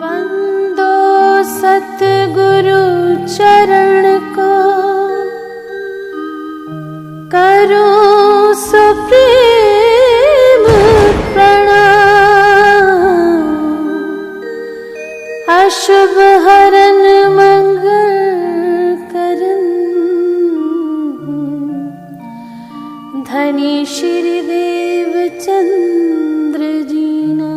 बंदो सतगुरु चरण को करो सुप्रेम प्रणाम। अशुभ हरन मंगल करन धनी श्री देव चंद्र जीना।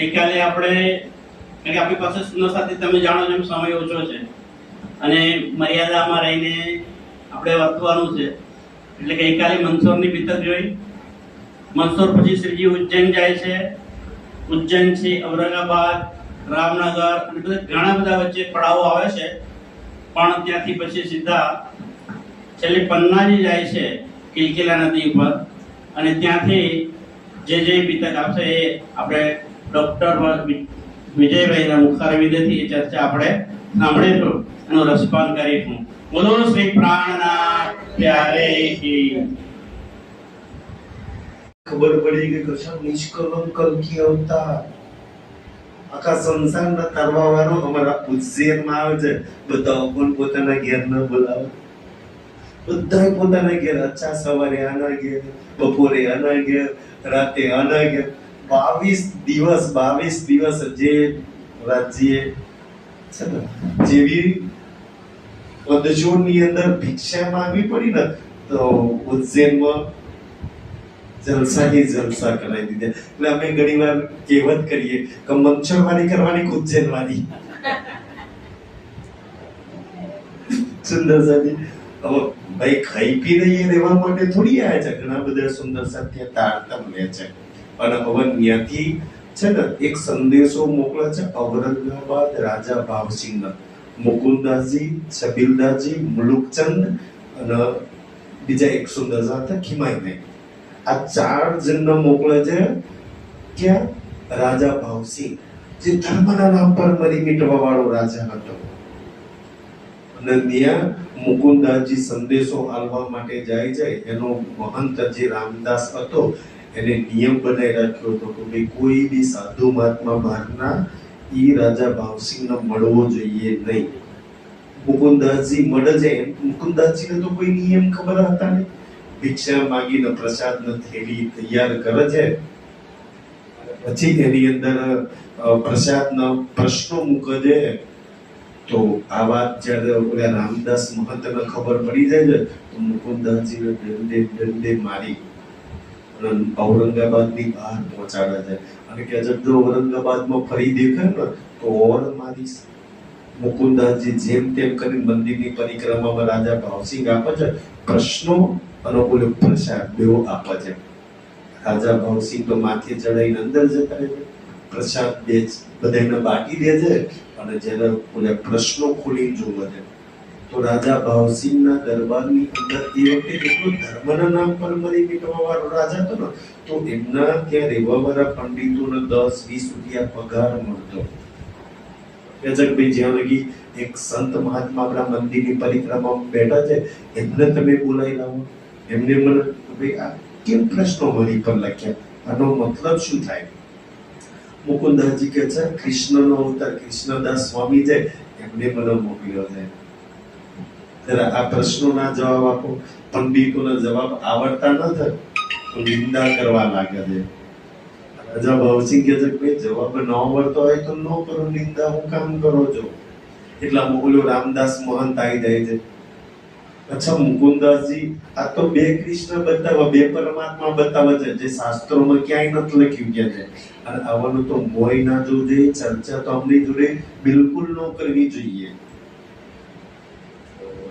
ગઈકાલે આપણે આપણી પાસે સુંદર સાથી તમે જાણો છો સમય ઓછો છે અને મર્યાદામાં રહીને આપણે વર્તવાનું છે એટલે ગઈકાલે મંદસોરની ભીતર જોઈ, મંદસોર પછી શ્રીજી ઉજ્જૈન જાય છે, ઉજ્જૈન થી ઔરંગાબાદ, રામનગર અને ઘણા બધા વચ્ચે પડાવો આવે છે, પણ ત્યાંથી પછી સીધા છેલ્લે પન્નાજી જાય છે કિલકિલા નદી ઉપર અને ત્યાંથી જે બીતક આપશે એ આપણે ડોક્ટર વિજયભાઈના મુખારવિંદેથી એ ચર્ચા આપણે સાંભળીશું અને રસપાન કરીશું। બોલો શ્રી પ્રાણનાથ પ્યારે કી। ખબર પડી કે કશા નિષ્કલંક કલકી અવતાર આખા સંસારના તરવા વાળો અમારા ઉજ્જૈનમાં આવે છે। બધા પણ પોતાના ઘેર ન બોલાવે, બધા પોતાના ઘેર, અચ્છા સવારે આના ઘેર, બપોરે આના ઘેર, રાતે આના ઘેર। 22 દિવસ જે રાજ્ય છે ને જેવી પદજોડની અંદર ભિક્ષા માંગવી પડી ને તો ઉજ્જૈનમાં જલસા કરાવી દીધા। એટલે અમે ઘણી વાર કહેવત કરીએ કે મંચરવાળી કરવાની કે ઉજ્જૈનવાળી। સુંદર સાથી ભાઈ ખાઈ પી રહીએ રહેવા માટે થોડી આવ્યા છે, ઘણા બધા સુંદર સાથી તારતમ લે છે અને હવે ત્યાંથી છે ને એક સંદેશો મોકલે છે ઔરંગાબાદ રાજા ભાવસિંહ, મુકુંદાસજી, છબીલદાસજી, મુલુકચંદ અને બીજા એક સુંદર સાથી ખીમાઈને। આ 4 જણને મોકલે છે ક્યાં? રાજા ભાવસિંહ, જે ધર્મના નામ પર મરી મિટવા વાળો રાજા હતો। અને ત્યાં મુકુંદાસજી સંદેશો આલવા માટે જાય છે। એનો મહંત જે રામદાસ હતો એને નિયમ બનાવી રાખ્યો હતો કે ભાઈ કોઈ બી સાધુ મહાત્મા બહારના ઈ રાજા ભાવસિંહને મળવો જોઈએ નહીં। મુકુંદાસજી મળે છે, મુકુંદાસજીને તો કોઈ નિયમ ખબર હતા નહીં। ભિક્ષા માંગીને પ્રસાદની થેલી તૈયાર કરે છે, પછી એની અંદર પ્રસાદનો પ્રશ્નો મૂકે છે। તો આ વાત જ્યારે ઓલા રામદાસ મહંતને ખબર પડી જાય છે તો મુકુંદાસજીને દંડે મારી ઔરંગાબાદની બહાર પહોંચાડે છે અને કે જો ઔરંગાબાદમાં ફરી દેખે ને તો ઓર મારીશ। મુકુંદાસજી જેમ તેમ કરી મંદિરની પરિક્રમામાં રાજા ભાવસિંહ આપે છે પ્રશ્નો અને ઓલો પ્રસાદ બેવ આપે છે। રાજા ભાવસિંહ તો માથે ચડાઈને અંદર જતા રહે છે, પ્રસાદ દે બધાને બાકી દે છે અને જ્યારે ઓલા પ્રશ્નો ખોલી જોવે છે તો રાજા ભાવસિંહના દરબારની અંદર એ વખતે એટલો ધર્મના નામ પર મરી મિટવા વાળો રાજા હતો ને તો એમના ત્યાં રહેવા વાળા પંડિતોને 10-20 રૂપિયા પગાર મળતો। ભાઈ જ્યાં લગી એક સંત મહાત્મા આપણા મંદિરની પરિક્રમામાં બેઠા છે એમને તમે બોલાવી લાવો, એમને મને ભાઈ આ કેમ પ્રશ્નો મારી પર લખ્યા આનો મતલબ શું થાય? મુકુંદાજી કે છે કૃષ્ણનો અવતાર કૃષ્ણદાસ સ્વામી છે એમને મને મોકલ્યો છે. જરા આ પ્રશ્નોના જવાબ આપો. પંડિતોના જવાબ આવડતા નથી તો નિંદા કરવા લાગે છે. રાજા ભાવસિંહ કે છે કે ભાઈ જવાબ ન આવડતો હોય તો ન કરો, નિંદા હું કામ કરો છો? એટલામાં ઓલો રામદાસ મહંત આવી જાય છે. અચ્છા મુકુંદાસજી, આ તો બે કૃષ્ણ બતાવે, બે પરમાત્મા બતાવે છે, જે શાસ્ત્રોમાં ક્યાંય નથી લખ્યું કે છે. અને આવવાનું તો મોય ના જોજે, ચર્ચા તો અમની જોડે બિલકુલ ન કરવી જોઈએ.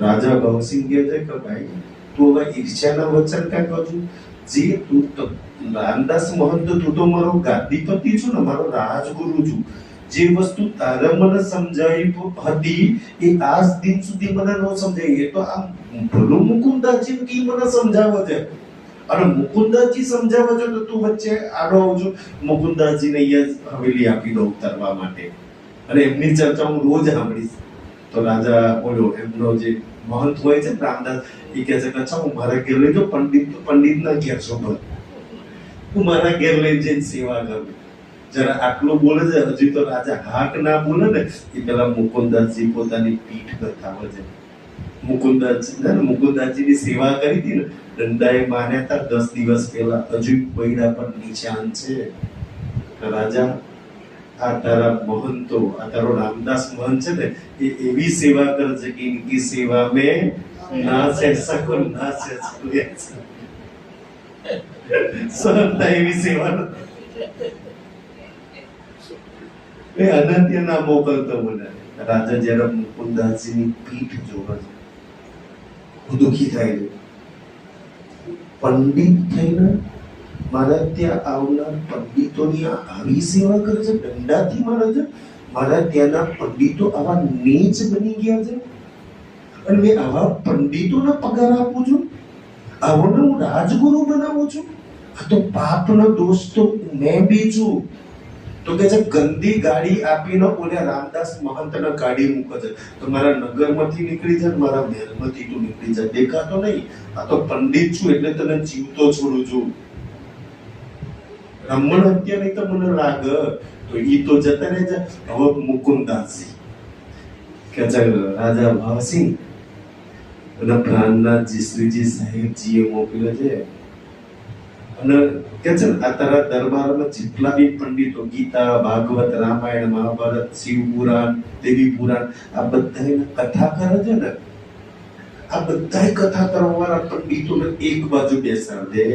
રાજા ભવસિંહ કહે છે કે ભાઈ તું હવે ઈર્ષ્યાના વચન કાંઈ કહું? જે તું તો રામદાસ મહંત, તું તો મારો ગાદીપતિ છું ને, મારો રાજગુરુ છું. જે વસ્તુ તારે મને સમજાવી હતી એ આજ દિન સુધી મને ન સમજાય. એ તો આ ભલું મુકુંદાજી કી મને સમજાવે છે, અને મુકુંદાજી સમજાવે છે તો તું વચ્ચે આડો આવજો. મુકુંદાજીને અહીંયા હવેલી આપી દો ઉતારવા માટે, અને એમની ચર્ચા હું રોજ સાંભળીશ. તો રાજા બોલો એમનો જે મહંત હોય છે રામદાસ, એ કહે છે કે અચ્છા હું મારા ઘેર લઈ જાઉં, પંડિત ના ઘેર શોભત, હું મારા ઘેર લઈ જઈને સેવા કરું. જરા આટલું બોલે છે, હજી તો રાજા હાક ના બોલે ને એ પેલા મુકુંદાસજી પોતાની પીઠ બતાવે છે. મુકુંદાસજીની સેવા કરી હતી ને, દંડાએ માર્યા હતા 10 દિવસ પહેલા, હજુ પૈડા પર નિશાન છે. રાજા આ તારા મહંતો, આ તારો રામદાસ મહંત છે ને, એ એવી સેવા કરે છે કે ઇનકી સેવા મેં ના સે સકો ના સે સહનતા એવી સેવા એ અનંત્ય ના મોકલતો મને. રાજા જયારે મુકુંદાસજીની પીઠ જોવે છે, દુખી થાય છે. પંડિત થઈને મારા ત્યાં આવનાર પંડિતોની આવી સેવા કરે છે, દંડાથી મારે છે. મારા ત્યાંના પંડિતો આવા નીચ બની ગયા છે, અને મેં આવા પંડિતોને પગાર આપું છું, આઓને હું રાજગુરુ બનાવું છું. આ તો પાપનો દોષ તો મેં બી છું. તો કે છે ગંદી ગાડી આપીને ઓલે રામદાસ મહંતને ગાડી મૂકે છે. તો મારા નગરમાંથી નીકળી જાય, મારા મહેલમાંથી તું નીકળી જાય, દેખાતો નહીં. આ તો પંડિત છું એટલે તને જીવતો છોડું છું. બ્રાહ્મણ હત્યા નહીં તો મને લાગે તો ઈ તો જતા રહે છે. હવે મુકુંદાસજી કે છે રાજા ભાવસિંહ અને પ્રાણનાથજી શ્રીજી સાહેબજીએ મોકલ્યો છે, અને કે છે આ તારા દરબારમાં જેટલા બી પંડિતો ગીતા, ભાગવત, રામાયણ, મહાભારત, શિવ પુરાણ, દેવી પુરાણ, આ બધાને કથા કરે છે ને, આ બધાય કથા કરવા વાળા પંડિતોને એક બાજુ બેસાડે.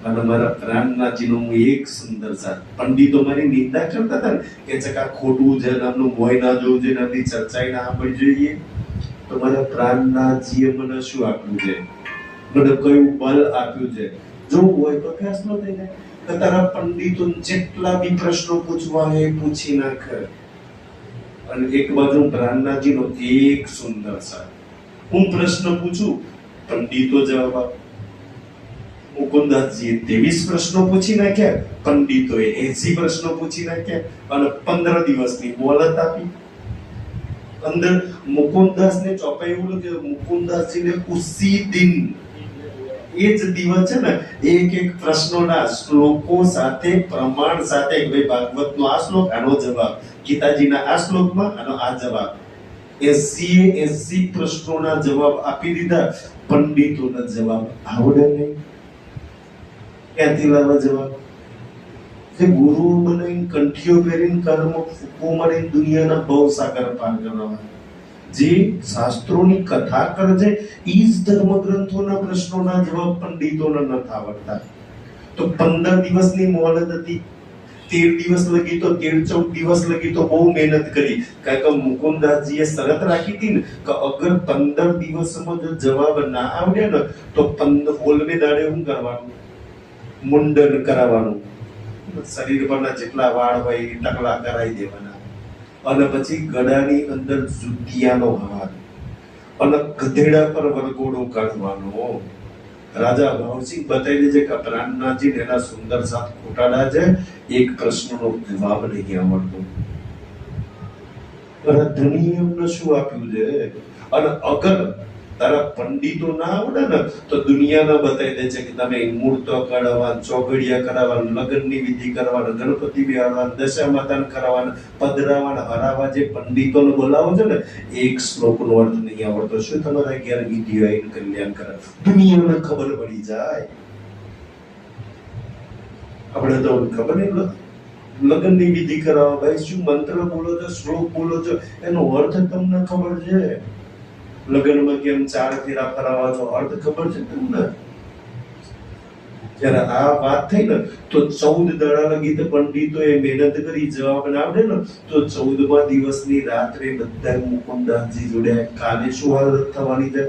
અને મારા પ્રાણનાથજીનો હું એક સુંદર સાથ, પંડિતો મારી નિંદા કરતા હતા ને કે છે કે આ ખોટું છે, નામનું મોય ના જોવું જોઈએ, નામની ચર્ચાએ ના સાંભળવી જોઈએ. તો મારા પ્રાણનાથજીએ મને શું આપ્યું છે, મને કયું બળ આપ્યું છે? જોવું હોય તો ફેસલો થઈ જાય કે તારા પંડિતો જેટલા બી પ્રશ્નો પૂછવા હોય પૂછી નાખ. અને એક બાજુ પ્રાણનાથજીનો એક સુંદર સાથ, હું પ્રશ્ન પૂછું, પંડિતો જવાબ આપે. મુકુંદાસજીએ 23 પ્રશ્નો પૂછી નાખ્યા, પંડિતોએ 80 પ્રશ્નો પૂછી નાખ્યા, અને 15 દિવસની મોહલત આપી. અંદર મુકુંદાસને ચોપાયું કે મુકુંદાસજીને ઉસી દિન, એ જ દિવસ છે ને, એક પ્રશ્નોના શ્લોકો સાથે, પ્રમાણ સાથે, ભાઈ ભાગવતનો આ શ્લોક, આનો જવાબ, ગીતાજીના આ શ્લોકમાં આનો આ જવાબ, 80 પ્રશ્નોના જવાબ આપી દીધા. પંડિતોના જવાબ આવડે નહીં, ક્યાંથી લાવવા જવાબ? કે ગુરુ બનાવીને કંઠીઓ પહેરીને કર્મ ફૂકો મારીને દુનિયાના ભવસાગર પાર કરવા, જે શાસ્ત્રોની કથા કરે છે ઈ જ ધર્મગ્રંથોના પ્રશ્નોના જવાબ પંડિતોને નથી આવડતા. તો 15 દિવસની મોહલત હતી, 13 દિવસ લગી તો 13-14 દિવસ લગી તો બહુ મહેનત કરી. કારણ કે મુકુંદાસજીએ શરત રાખી હતી ને કે અગર 15 દિવસમાં જો જવાબ ના આવડે ને તો 16મે દાડે શું કરવાનું? મુંડન કરાવવાનું, શરીર પરના જેટલા વાળ હોય એ ટકલા કરાવી દેવાના, અને પછી ગળાની અંદર જુતિયાનો હાર, અને ગધેડા પર વરઘોડો કાઢવાનો. રાજા ભાવસિંહ બતાવી દે છે કે પ્રાણનાથજી એના સુંદર સાથ ખોટાડા છે, એક પ્રશ્નનો જવાબ નહીં આવડતો. ધણીએ એમને શું આપ્યું છે? અને અગર તારા પંડિતો ના આવડે ને તો દુનિયાને બતાવી દે છે કે તમે મૂર્તો કરાવવા, ચોઘડિયા કરાવવા, લગ્નની વિધિ કરવાના, ગણપતિ બિહારવાના, દશા માતાને કરાવવાના, પધરાવાના, હરાવા જે પંડિતોને બોલાવો છો ને, એક શ્લોકનો અર્થ નહીં આવડતો, શું તમારા ઘેર વિધિ આવીને કલ્યાણ કરે? દુનિયાને ખબર પડી જાય. આપણે તો ખબર નહીં, લગ્નની વિધિ કરાવો, ભાઈ શું મંત્ર બોલો છો, શ્લોક બોલો છો, એનો અર્થ તમને ખબર છે? લગ્નમાં કેમ 4 ફેરા ફરાવા છો, અર્થ ખબર છે તમને? જ્યારે આ વાત થઈ ને તો 14 દાડા લગી તો પંડિતોએ મહેનત કરી, જવાબ ના આવડે ને તો 14મા દિવસની રાત્રે બધા મુકુંદાસજી જોડે કાલે શું હાલત થવાની છે?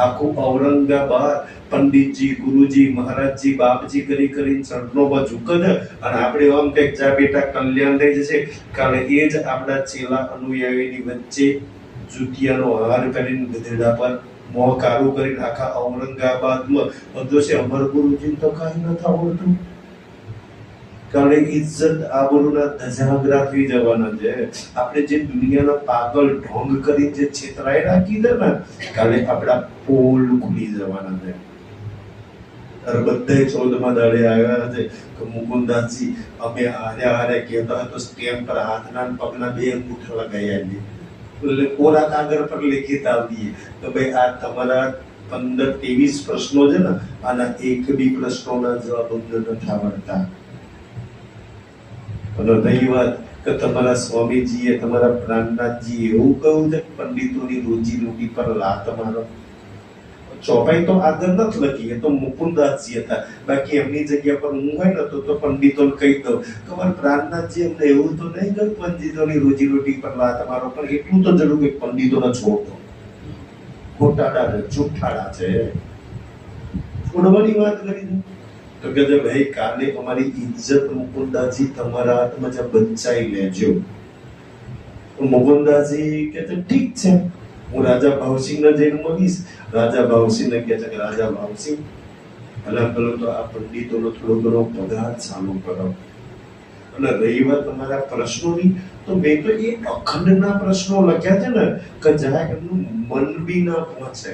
આખું ઔરંગાબાદ પંડિતજી, ગુરુજી, મહારાજજી, બાપજી કરીને ચરણોમાં ઝૂકે છે અને આપણે આમ કે જા બેટા કલ્યાણ થઈ જશે. કાલે એ જ આપણા ચેલા અનુયાયીની વચ્ચે જુતિયાનો હાર કરીને ગધેડા પર મોં કાળું કરીને આખા ઔરંગાબાદમાં બધો છે અમર ગુરુજી તો કાંઈ ન આવડતું. કાલે ઇજ્જત આબરૂના ધજાગરા થઈ જવાના છે. આપણે જે દુનિયાના પાગલ ઢોંગ કરી જે છેતરાઈ રાખી છે ને, કાલે આપણા પોલ ખુલી જવાના છે. બધા 14મા દાડે આવ્યા છે કે મુકુંદાસજી અમે હારે કહેતા તો સ્ટેમ્પ પર હાથના પગના 2 અંગૂઠા લગાવ્યા, એટલે કોરા કાગળ પર લેખિત આપીએ તો ભાઈ આ તમારા 15-23 પ્રશ્નો છે ને, આના એક બી પ્રશ્નોના જવાબ અમને નથી આવડતા. અને રહી વાત કે તમારા સ્વામીજીએ, તમારા પ્રાણનાથજી એવું કહ્યું છે પંડિતોની રોજી રોટી પર લાત મારો. ચોપાઈ તો આગળ નથી લખી, એ તો મુકુંદાસજી હતા. બાકી એમની જગ્યા પર હું હોય ને તો પંડિતોને કહી દઉં કે મારા પ્રાણનાથજી એમને એવું તો નહીં કહ્યું પંડિતોની રોજી રોટી પર લાત મારો, પણ એટલું તો જરૂર કે પંડિતોને છોડતો. ખોટાડા છે, જુઠ્ઠાડા છે. છોડવાની વાત કરી તો કે ભાઈ કાલે અમારી ઇજ્જત મુકુંદાસજી તમારા હાથમાં જ બચાઈ લેજો. મુકુંદાસજી કે ઠીક છે, હું રાજા ભાવસિંહને જઈને મળીશ. રાજા ભાવસિંહને કહે છે કે રાજા ભાવસિંહ ભલા ભલો તો આ પંડિતોનો થોડો ઘણો પગાર ચાલુ કરો. અને રહી વાત તમારા પ્રશ્નોની, તો મેં તો એ અખંડના પ્રશ્નો લખ્યા છે ને કે જ્યાં એમનું મન બી ના પહોંચે.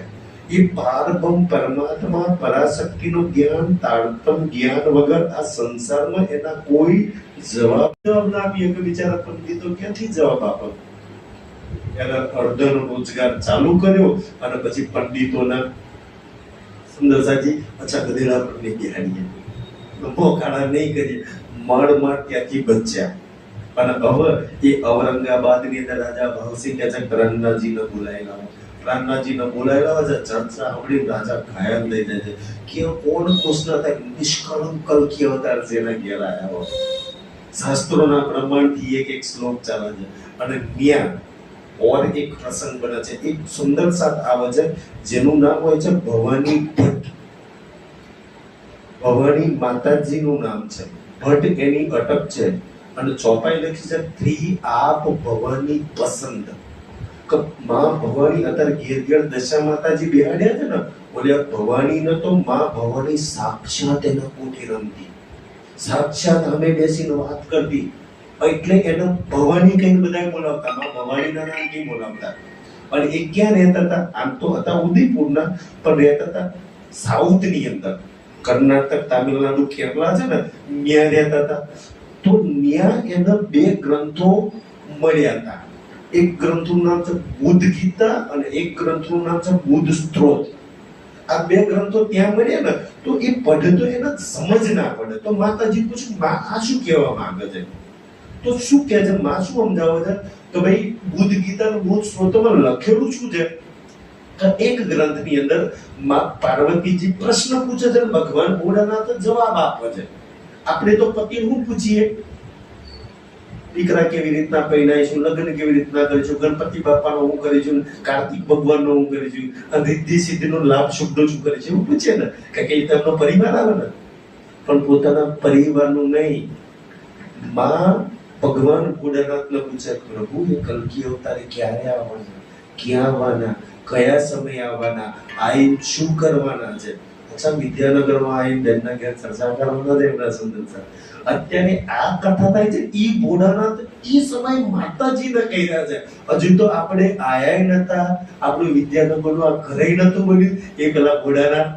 એ પારબ્રહ્મ પરમાત્મા પરાશક્તિનું જ્ઞાન, તારતમ જ્ઞાન વગર આ સંસારમાં એના કોઈ જવાબ ના આપીએ કે બિચારા પંડિતો ક્યાંથી જવાબ આપે? એને અર્ધનો રોજગાર ચાલુ કર્યો અને પછી પંડિતોના સુંદરસાજી અચ્છા ગધેડા પર નહીં બેહાડીએ, મોકાળા નહીં કરીએ, મળમાં ત્યાંથી બચ્યા. અને હવે એ ઔરંગાબાદની અંદર રાજા ભાવસિંહ કે છે પ્રાણનાથજીને બોલાયેલા. પ્રાણનાથજીને બોલાયેલા છે, ચર્ચા આવડી રાજા ઘાયલ થઈ જાય છે કે કોણ કૃષ્ણ થાય નિષ્કલંક કલ્કી અવતાર છે એના ઘેર આવ્યા હોય. શાસ્ત્રોના પ્રમાણથી એક શ્લોક ચાલે છે અને ન્યા और एक प्रसंग बना છે. એક સુંદર સાથ આવે છે જેનું નામ હોય છે ભવાની ભટ્ટ. ભવાની માતાજીનું નામ છે, ભટ્ટ એની અટક છે અને ચોપાઈ લખી છે ત્રી આપ ભવાની પસંદ. કે માં ભવાની અત્યારે ઘેર દશા માતાજી બેહાડ્યા છે ને, બોલ્યા ભવાની ન તો માં ભવાની સાક્ષાત એના કોઠે રમતી, સાક્ષાત અમે બેસીને વાત કરતી. એટલે એને ભવાની કઈ બધા બોલાવતા, માં ભવાનીના નામ કઈ બોલાવતા. અને એ ક્યાં રહેતા હતા? આમ તો હતા ઉદયપુરના, પણ રહેતા હતા સાઉથની અંદર, કર્ણાટક, તામિલનાડુ, કેરલા છે ને, ત્યાં રહેતા હતા. તો ત્યાં એના 2 ગ્રંથો મળ્યા હતા. એક ગ્રંથનું નામ છે બુદ્ધ ગીતા અને એક ગ્રંથનું નામ છે બુદ્ધ સ્ત્રોત. આ 2 ગ્રંથો ત્યાં મળ્યા ને તો એ પઢે તો એને સમજ ના પડે. તો માતાજી પૂછ્યું માં આ શું કહેવા માંગે છે? તો શું કહે છે માં, શું સમજાવે છે કે ભાઈ બુદ્ધ ગીતાનું બુદ્ધ સ્ત્રોતમાં લખેલું શું છે કે એક ગ્રંથની અંદર માં પાર્વતીજી પ્રશ્ન પૂછે છે, ભગવાન ભોળાનાથ જવાબ આપે છે. આપણે તો પતિ હું પૂછીએ, દીકરા કેવી રીતના પહેરાઈશું, લગ્ન કેવી રીતના કરીશું, ગણપતિ બાપાનો હું કરીશું, કાર્તિક ભગવાનનો હું કરીશું, રિદ્ધિ સિદ્ધિનો લાભ શુભનો શું કરીશું, એવું પૂછે ને કે તેમનો પરિવાર આવે ને. પણ પોતાના પરિવારનું નહીં, માં ભગવાન ભોળાનાથને પૂછે પ્રભુ એ કલ્કી અવતારે ક્યારે આવવાના, ક્યાં આવવાના, કયા સમય આવવાના, આઈને શું કરવાના છે? અચ્છા વિદ્યાનગરમાં આવીને બેનના ઘેર ચર્ચા કરવાના છે એમના સુંદર સાહેબ. અત્યારે આ કથા થાય છે ઈ ભોળાનાથ ઈ સમય માતાજીને કહી રહ્યા છે. હજુ તો આપણે આયા નતા, આપણું વિદ્યાનગરનું આ ઘરે નતું બન્યું, એ પેલા ભોળાનાથ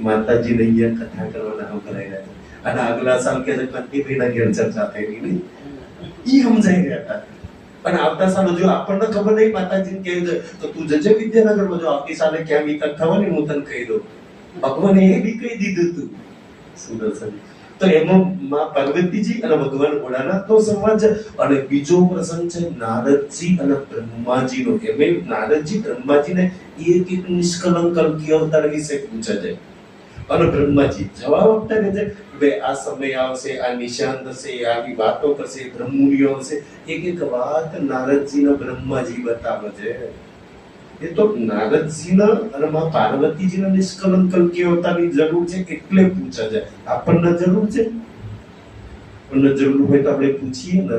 માતાજીને અહીંયા કથા કરવાના આમ કરાઈ રહ્યા છે. અને આગલા સાલ કે કંતિભાઈના ઘેર ચર્ચા થયેલી નહીં, ઈ સમજાઈ રહ્યા હતા. અને આવતા સાલ જો આપણને ખબર નહીં માતાજીને કહે છે તો તું જજે વિદ્યાનગરમાં, જો આવતી સાલે ક્યાં વિતક થવાની હું તને કહી દઉં. ભગવાને એ બી કહી દીધું તું. સુદર્શન તો એમાં માં પાર્વતીજી અને ભગવાન ભોળાનાથનો સંવાદ છે. અને બીજો પ્રસંગ છે નારદજી અને બ્રહ્માજીનો. એમાં નારદજી બ્રહ્માજીને એક નિષ્કલંક કલ્કી અવતાર વિશે પૂછે છે. અને બ્રહ્માજી જવાબ આપતા રહે છે બે આ સમય આવશે, આ નિશાંત હશે, આવી વાતો કરશે, બ્રહ્મુનિઓ હશે. એક એક વાત નારદજીને બ્રહ્માજી બતાવે છે. એ તો નારદજીના અને માં પાર્વતીજીના નિષ્કલંક કલ્કી અવતારની જરૂર છે એટલે પૂછે છે. આપણને જરૂર છે? આપણને જરૂર હોય તો આપણે પૂછીએ ને.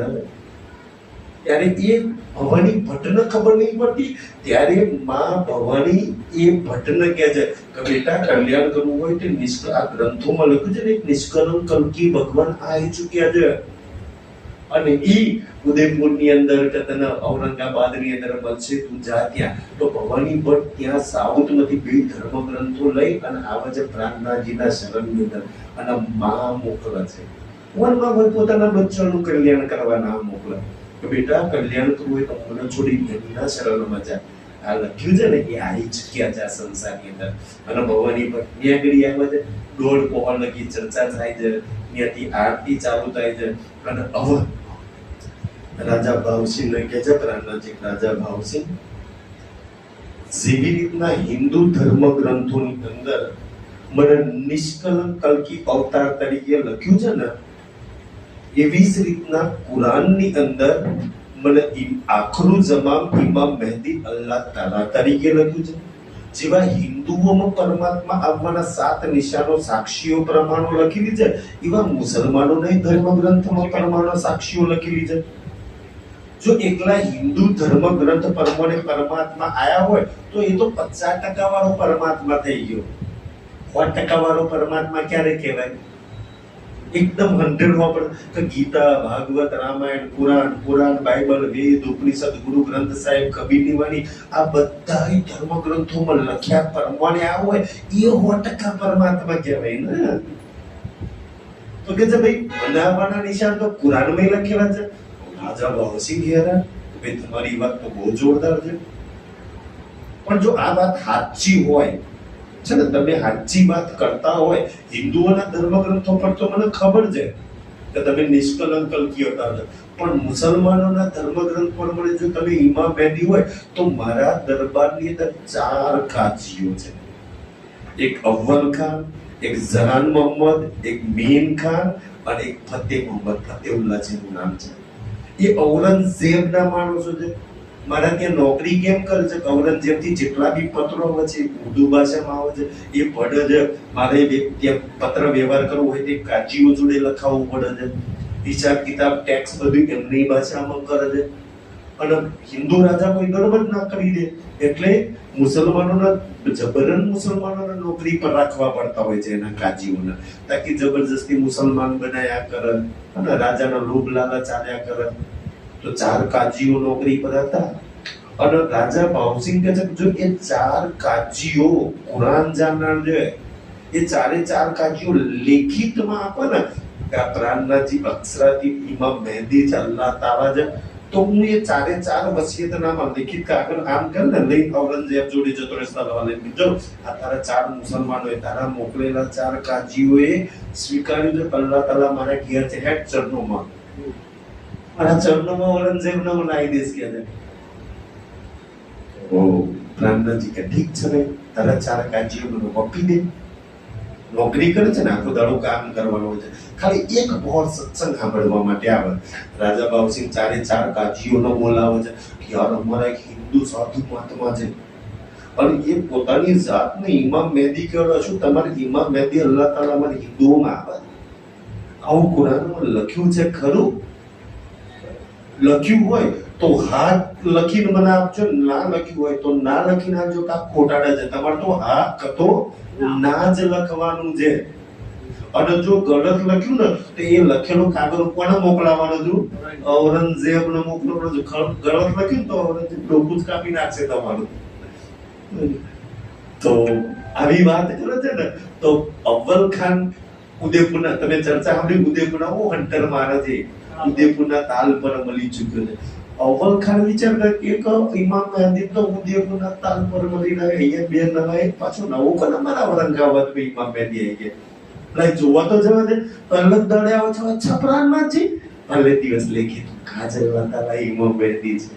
ત્યારે એ ભવાની ભટ્ટને ખબર નહીં પડતી, ત્યારે માં ભવાની એ ભટ્ટને કહે છે કે બેટા કલ્યાણ કરવું હોય તો આ ગ્રંથોમાં લખ્યું છે ને એક નિષ્કલંક કલ્કી ભગવાન આવી ચૂક્યા છે. અને ઈ ઉદયપુરની અંદર કે તને ઔરંગાબાદની અંદર મળશે, તું જા ત્યાં. તો ભવાની ભટ્ટ ત્યાં સાઉથમાંથી બે ધર્મ ગ્રંથો લઈ અને આવે છે પ્રાણનાથજીના શરણની અંદર અને માં મોકલે છે. વનમાં હોય પોતાના બચ્ચાનું કલ્યાણ કરવા ના મોકલે કે બેટા કલ્યાણ કરવું હોય તો મને છોડી એમના શરણમાં જા. આ લખ્યું છે ને એ આવી ચૂક્યા છે આ સંસારની અંદર. અને ભવાની ભટ્ટ આગળ આવે છે, દોઢ પહોળ લગી ચર્ચા થાય છે, ત્યાંથી આરતી ચાલુ થાય છે. અને હવે રાજા ભાવસિંહ ને કહે છે પ્રાણનાથજી, રાજા ભાવસિંહ જેવી રીતના હિન્દુ ધર્મ ગ્રંથોની અંદર મને નિષ્કલંક કલ્કી અવતાર તરીકે લખ્યું છે ને, એવી જ રીતના કુરાનની અંદર મને આખરું જમામ ઇમામ મહેદી અલ્લાહ તાલા તરીકે લખ્યું છે. જેવા હિન્દુઓમાં પરમાત્મા આવવાના 7 નિશાનો સાક્ષીઓ પ્રમાણો લખેલી છે, એવા મુસલમાનોના ધર્મ ગ્રંથમાં પ્રમાણો સાક્ષીઓ લખેલી છે. જો એકલા હિન્દુ ધર્મ ગ્રંથ પ્રમાણે પરમાત્મા આયા હોય તો એ તો 50% વાળો પરમાત્મા થઈ ગયો. 100% વાળો પરમાત્મા ક્યારે કહેવાય? એકદમ 100 પર તો ગીતા, ભાગવત, રામાયણ, પુરાણ, બાઇબલ, વેદ, ઉપનિષદ, ગુરુ ગ્રંથ સાહેબ, કબીરની વાણી, આ બધા ધર્મ ગ્રંથોમાં લખ્યા પ્રમાણે આ હોય એ 100% પરમાત્મા કહેવાય ને. તો કે છે ભાઈ બનાવવાના નિશાન તો કુરાનમાં લખેલા છે. રાજા ભાવસિંહ કહેરા ભાઈ તમારી વાત તો બહુ જોરદાર છે, પણ જો આ વાત સાચી હોય છે ને, તમે સાચી વાત કરતા હોય હિન્દુઓના ધર્મ ગ્રંથો પર તો મને ખબર છે કે તમે નિષ્કલંક કલ્કી અવતાર છો, પણ મુસલમાનોના ધર્મ ગ્રંથ પર મને જો તમે ઇમામ મહેદી હોય તો મારા દરબારની અંદર 4 કાજીઓ છે. એક અવ્વલ ખાન, એક ઝહાન મોહમ્મદ, એક મીન ખાન અને એક ફતેહ મોહમ્મદ. ફતેહુલ્લાહ જેનું નામ છે. એ ઔરંગઝેબના માણસો છે. મારા ત્યાં નોકરી કેમ કરે છે? ઔરંગઝેબથી જેટલા બી પત્રો આવે છે ઉર્દુ ભાષામાં આવે છે એ પડે છે. મારે ત્યાં પત્ર વ્યવહાર કરવો હોય તે કાજીઓ જોડે લખાવવું પડે છે. હિસાબ કિતાબ ટેક્સ બધું એમની ભાષામાં કરે છે. અને હિન્દુ રાજા કોઈ ગડબડ ના કરી દે એટલે મુસલમાનોના નોકરી પર રાખવા પડતા હોય છે એના કાજીઓને, તાકી જબરજસ્તી મુસલમાન બનાયા કરે અને રાજાના લોભ લાલચ ચાલ્યા કરે. તો 4 કાજીઓ નોકરી પર હતા. અને રાજા ભાવસિંહ કહે છે જો એ 4 કાજીઓ કુરાન જાણનાર છે, એ 4 કાજીઓ લેખિતમાં આપે ને કે પ્રાણનાથજી અક્ષરાથી ઇમામ મહેદી છે, અલ્લાહ તાલા છે, તો હું એ 4 વસિયતનામા લેખિત કાગળ આમ કર ને લઈ ઔરંગઝેબ જોડે જતો રહેતા લવાલે બીજો આ તારા 4 મુસલમાનોએ તારા મોકલેલા 4 કાજીઓએ સ્વીકાર્યું છે અલ્લાહ તાલા મારા ઘેર છે હેડ ચરણોમાં, મારા ચરણોમાં ઔરંગઝેબને હું લાવી દઈશ કે છે. ઓ પ્રાણનાથજી કે ઠીક છે ને, તારા 4 કાજીઓ મને આપી દે. નોકરી કરે છે ને આખો દાડો કામ કરવાનો હોય છે, ખાલી એક બોર સત્સંગ સાંભળવા માટે આવે. રાજા ભાવસિંહ 4 કાજીઓનો બોલાવે છે કે યાર અમારા એક હિન્દુ સાધુ મહાત્મા છે અને એ પોતાની જાતને ઇમામ મહેદી કહેવાય. શું તમારે ઇમામ મહેદી અલ્લાહ તાલા અમારી હિન્દુઓમાં આવે? આવું કુરાનમાં લખ્યું છે ખરું? લખ્યું હોય તો હાથ લખીને મને આપજો, ના લખ્યું હોય તો ના લખીને આપજો. કા ખોટાડા છે તમારે તો હા કતો ના જ લખવાનું છે. અને જો ગલત લખ્યું ને તો એ લખેલું કાગળ કોને મોકલાવવાનું હતું? ઔરંગઝેબને મોકલવાનું હતું. ગલત લખ્યું તો ઔરંગઝેબ ડોકું જ કાપી નાખશે તમારું. તો આવી વાત કરે છે ને, તો અવ્વલ ખાન ઉદયપુરના, તમે ચર્ચા સાંભળી, ઉદયપુરના હન્ટર મહારાજે ઉદયપુરના તાલ પર મળી ચૂક્યો છે. અવ્વલ ખાન વિચાર કરે કે એક ઇમામ મહેદી તો ઉદયપુરના તાલ પર મળી રહ્યા, અહીંયા બે નવા, એક પાછો નવો પણ અમારા ઔરંગાબાદ માં ઇમામ મહેદી આવી ગયા. લાઈ જોવા તો જવા દે, અલગ દડે આવે છે છપરાનમાં છે, ભલે દિવસ લેખિત કાજલ વાતાલા ઇમામ મહેદી છે,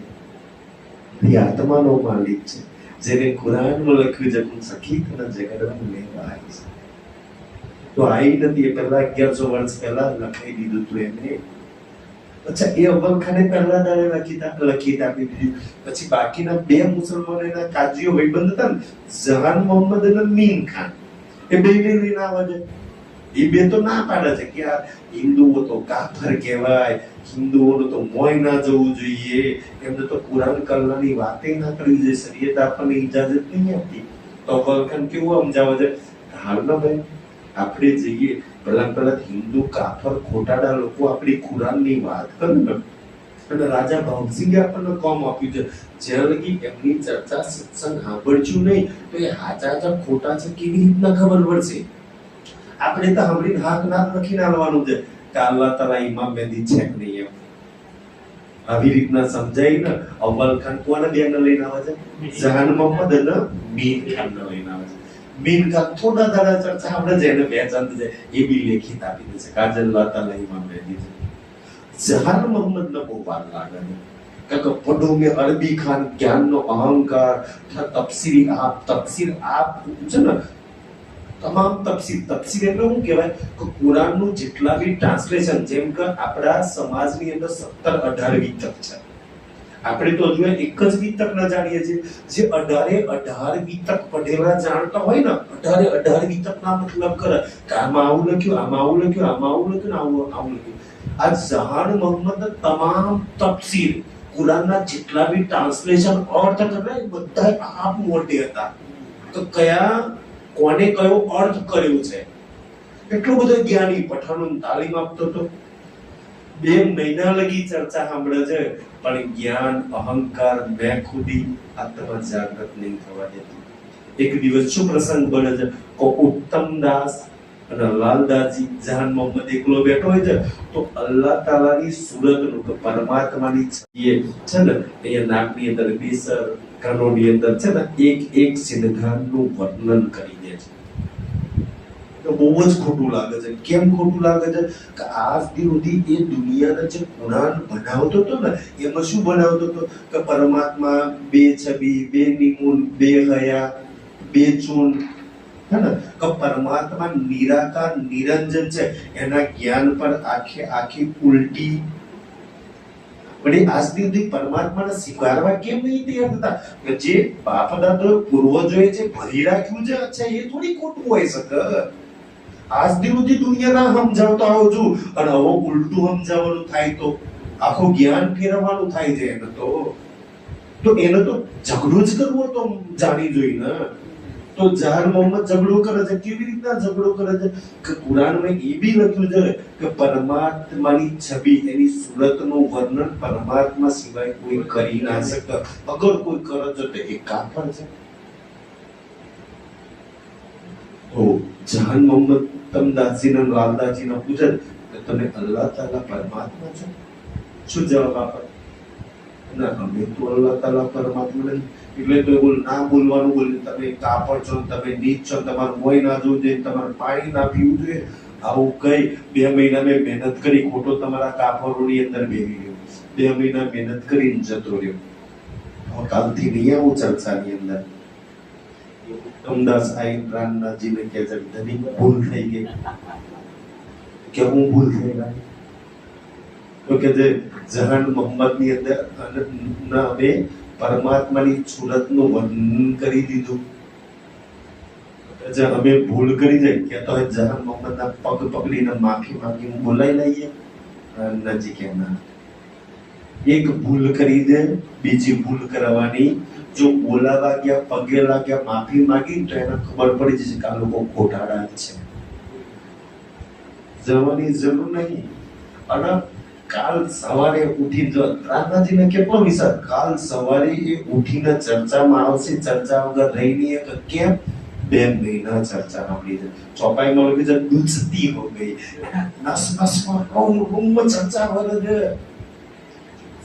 એ આત્માનો માલિક છે, જેને કુરાનમાં લખ્યું છે હું સખી તને જગડવાનું લેવા આવી છે. તો આવી નથી, એ પહેલા 1100 વર્ષ પહેલા લખાઈ દીધું હતું એને. અચ્છા, એ અવ્વલ ખાને પહેલા દાડે લખી આપી દીધી. પછી બાકીના બે મુસલમાનોના કાજીઓ ભાઈબંધ હતા ને, જહાન મોહમ્મદ અને મીન ખાન, એ બે ને લઈને આવે છે. એ બે તો ના પાડે છે કે આ હિન્દુઓ તો કાફર કહેવાય, હિન્દુઓનું તો મોય ના જવું જોઈએ, એમને તો કુરાન કલ્લાની વાતે ના કરવી જોઈએ, શરીયત આપણને ઇજાજત નહીં આપતી. તો અવ્વલ ખાન કેવું સમજાવે છે, હાલના ભાઈ આપણે જઈએ, પેલા હિન્દુ કાફર ખોટાડા લોકો આપણી કુરાનની વાત કરે ને, અને રાજા ભગતસિંહે આપણને કોમ આપ્યું છે, જ્યાં લગી એમની ચર્ચા સત્સંગ સાંભળશું નહીં તો એ હાચા ખોટા છે કેવી રીતના ખબર પડશે? આપણે તો સાંભળીને હાથ નાથ લખીને આવવાનું છે કે અલ્લાહ તાલા ઇમામ મહેદી છે કે નહીં. એમ આવી રીતના સમજાય ને. અવ્વલ ખાન કોને બેન લઈને આવે છે? જહાન મોહમ્મદ અને મીર ખાન લઈને આવે છે. મીર ખાન થોડા દાડા ચર્ચા આપણે જેને પહેચાન છે એ બી લેખિત આપી દે છે, કાજલ વાતાલા ઇમામ મહેદી છે. જહાન મોહમ્મદ ને બહુ વાર લાગે છે કે પઢો મેં અરબી ખાન જ્ઞાનનો અહંકાર, તફસીર આપ છે ને, તમામ તફસીર એટલે શું કહેવાય કે કુરાનનું જેટલા બી ટ્રાન્સલેશન, જેમ કે આપણા સમાજની અંદર 17-18 વિતક છે. આપણે તો હજુ એક જ વિતક ન જાણીએ છીએ. જે 18 વિતક પઢેલા જાણતા હોય ને, 18 વિતક ના મતલબ કરે કે આમાં આવું લખ્યું, આમાં આવું લખ્યું, આમાં આવું લખ્યું, આવું લખ્યું. આ જહાન મોહમ્મદ તમામ તફસીર, કુરાનના જેટલા બી ટ્રાન્સલેશન અર્થ હતા એ બધા આપ મોટે હતા તો કયા કોને કયો અર્થ કર્યો છે. એટલો બધો જ્ઞાની પઠાણોને તાલીમ આપતો હતો. 2 મહિના લગી ચર્ચા સાંભળે છે, પણ જ્ઞાન, અહંકાર, મેં ખુદી આત્મા જાગૃત નહીં થવા દેતું. એક દિવસ શું પ્રસંગ બને છે કે ઉત્તમદાસ અને લાલદાસજી, જહાન મોહમ્મદ એકલો બેઠો હોય છે તો અલ્લાહ તાલાની સુરતનું કે પરમાત્માની છબી છે ને, અહીંયા નાકની અંદર બેસર, કાનોની અંદર છે ને, એક સિદ્ધાંતનું વર્ણન કરી દે છે. તો બહુ જ ખોટું લાગે છે. કેમ ખોટું લાગે છે કે આજ સુધી એ દુનિયાના જે કુરાન બનાવતો હતો ને, એમાં શું બનાવતો હતો કે પરમાત્મા બે છબી, બે નિમૂલ, બે હયા, બે ચૂન, હે ને, કે પરમાત્મા નિરાકાર નિરંજન છે, એના જ્ઞાન પર આખી ઉલટી. પણ આજ સુધી પરમાત્માને સ્વીકારવા કેમ નહીં તૈયાર થતા? કે જે બાપ દાદા પૂર્વજોએ જે ભરી રાખ્યું છે, અચ્છા એ થોડી ખોટું હોય શકે. આજ સુધી દુનિયાના સમજાવતા આવો છું, અને હવે ઉલટું સમજાવવાનું થાય તો આખું જ્ઞાન ફેરવવાનું થાય છે. એને તો એને તો ઝઘડો જ કરવો તો જાણી જોઈને. તો જહાન મોહમ્મદ ઝઘડો કરે છે. કેવી રીતના ઝઘડો કરે છે કે કુરાનમાં એ બી લખ્યું છે કે પરમાત્માની છબી, એની સુરતનું વર્ણન પરમાત્મા સિવાય કોઈ કરી ના શકે. અગર કોઈ કરે છે તો એ કાફર છે. તો જહાન મોહમ્મદ તમદાસજી ને લાલદાસજી ને પૂછે કે તમે અલ્લાહ તાલા પરમાત્મા છો? શું જવાબ આપે? ના, અમે તો અલ્લાહ તાલા પરમાત્મા નથી. એટલે તો એવું ના બોલવાનું, બોલે તમે કાપડ છો, તમે નીચ છો, તમારું મોય ના જોવું જોઈએ, તમારે પાણી ના પીવું જોઈએ. આવું કઈ 2 મહિના મેં મહેનત કરી, ખોટો તમારા કાપડોની અંદર બેસી ગયો. 2 મહિના મહેનત કરીને જતો રહ્યો. કાલથી નહીં આવું ચર્ચાની અંદર. ઉત્તમદાસ આઈન રામનાથજીને કહે છે ધની ભૂલ થઈ ગઈ. કે હું ભૂલ થઈ ગઈ? તો કે જે જહાન મોહમ્મદની અંદર અમે પરમાત્માની સુરતનું વર્ણન કરી દીધું. જે અમે ભૂલ કરી જાય કે તો જહાન મોહમ્મદના પગ પકડીને માફી માંગી બોલાઈ લઈએ. નજી કે ના, એક ભૂલ કરી દે, બીજી ભૂલ કરવાની. જો બોલાવા ગયા, પગે લાગ્યા, માફી માંગી તો એને ખબર પડી જશે કે આ લોકો ખોટાડા છે. જવાની જરૂર નહીં. અને કાલ સવારે ઉઠી જો રાધાજીને કેટલો વિચાર, કાલ સવારે એ ઉઠીને ચર્ચામાં આવશે, ચર્ચા વગર રહી નહીં કે કેમ 2 મહિના ચર્ચા સાંભળી છે, ચોપાઈમાં લખી છે દૂધતી હો ગઈ, નસ નસમાં રૂમમાં ચર્ચા વગર છે.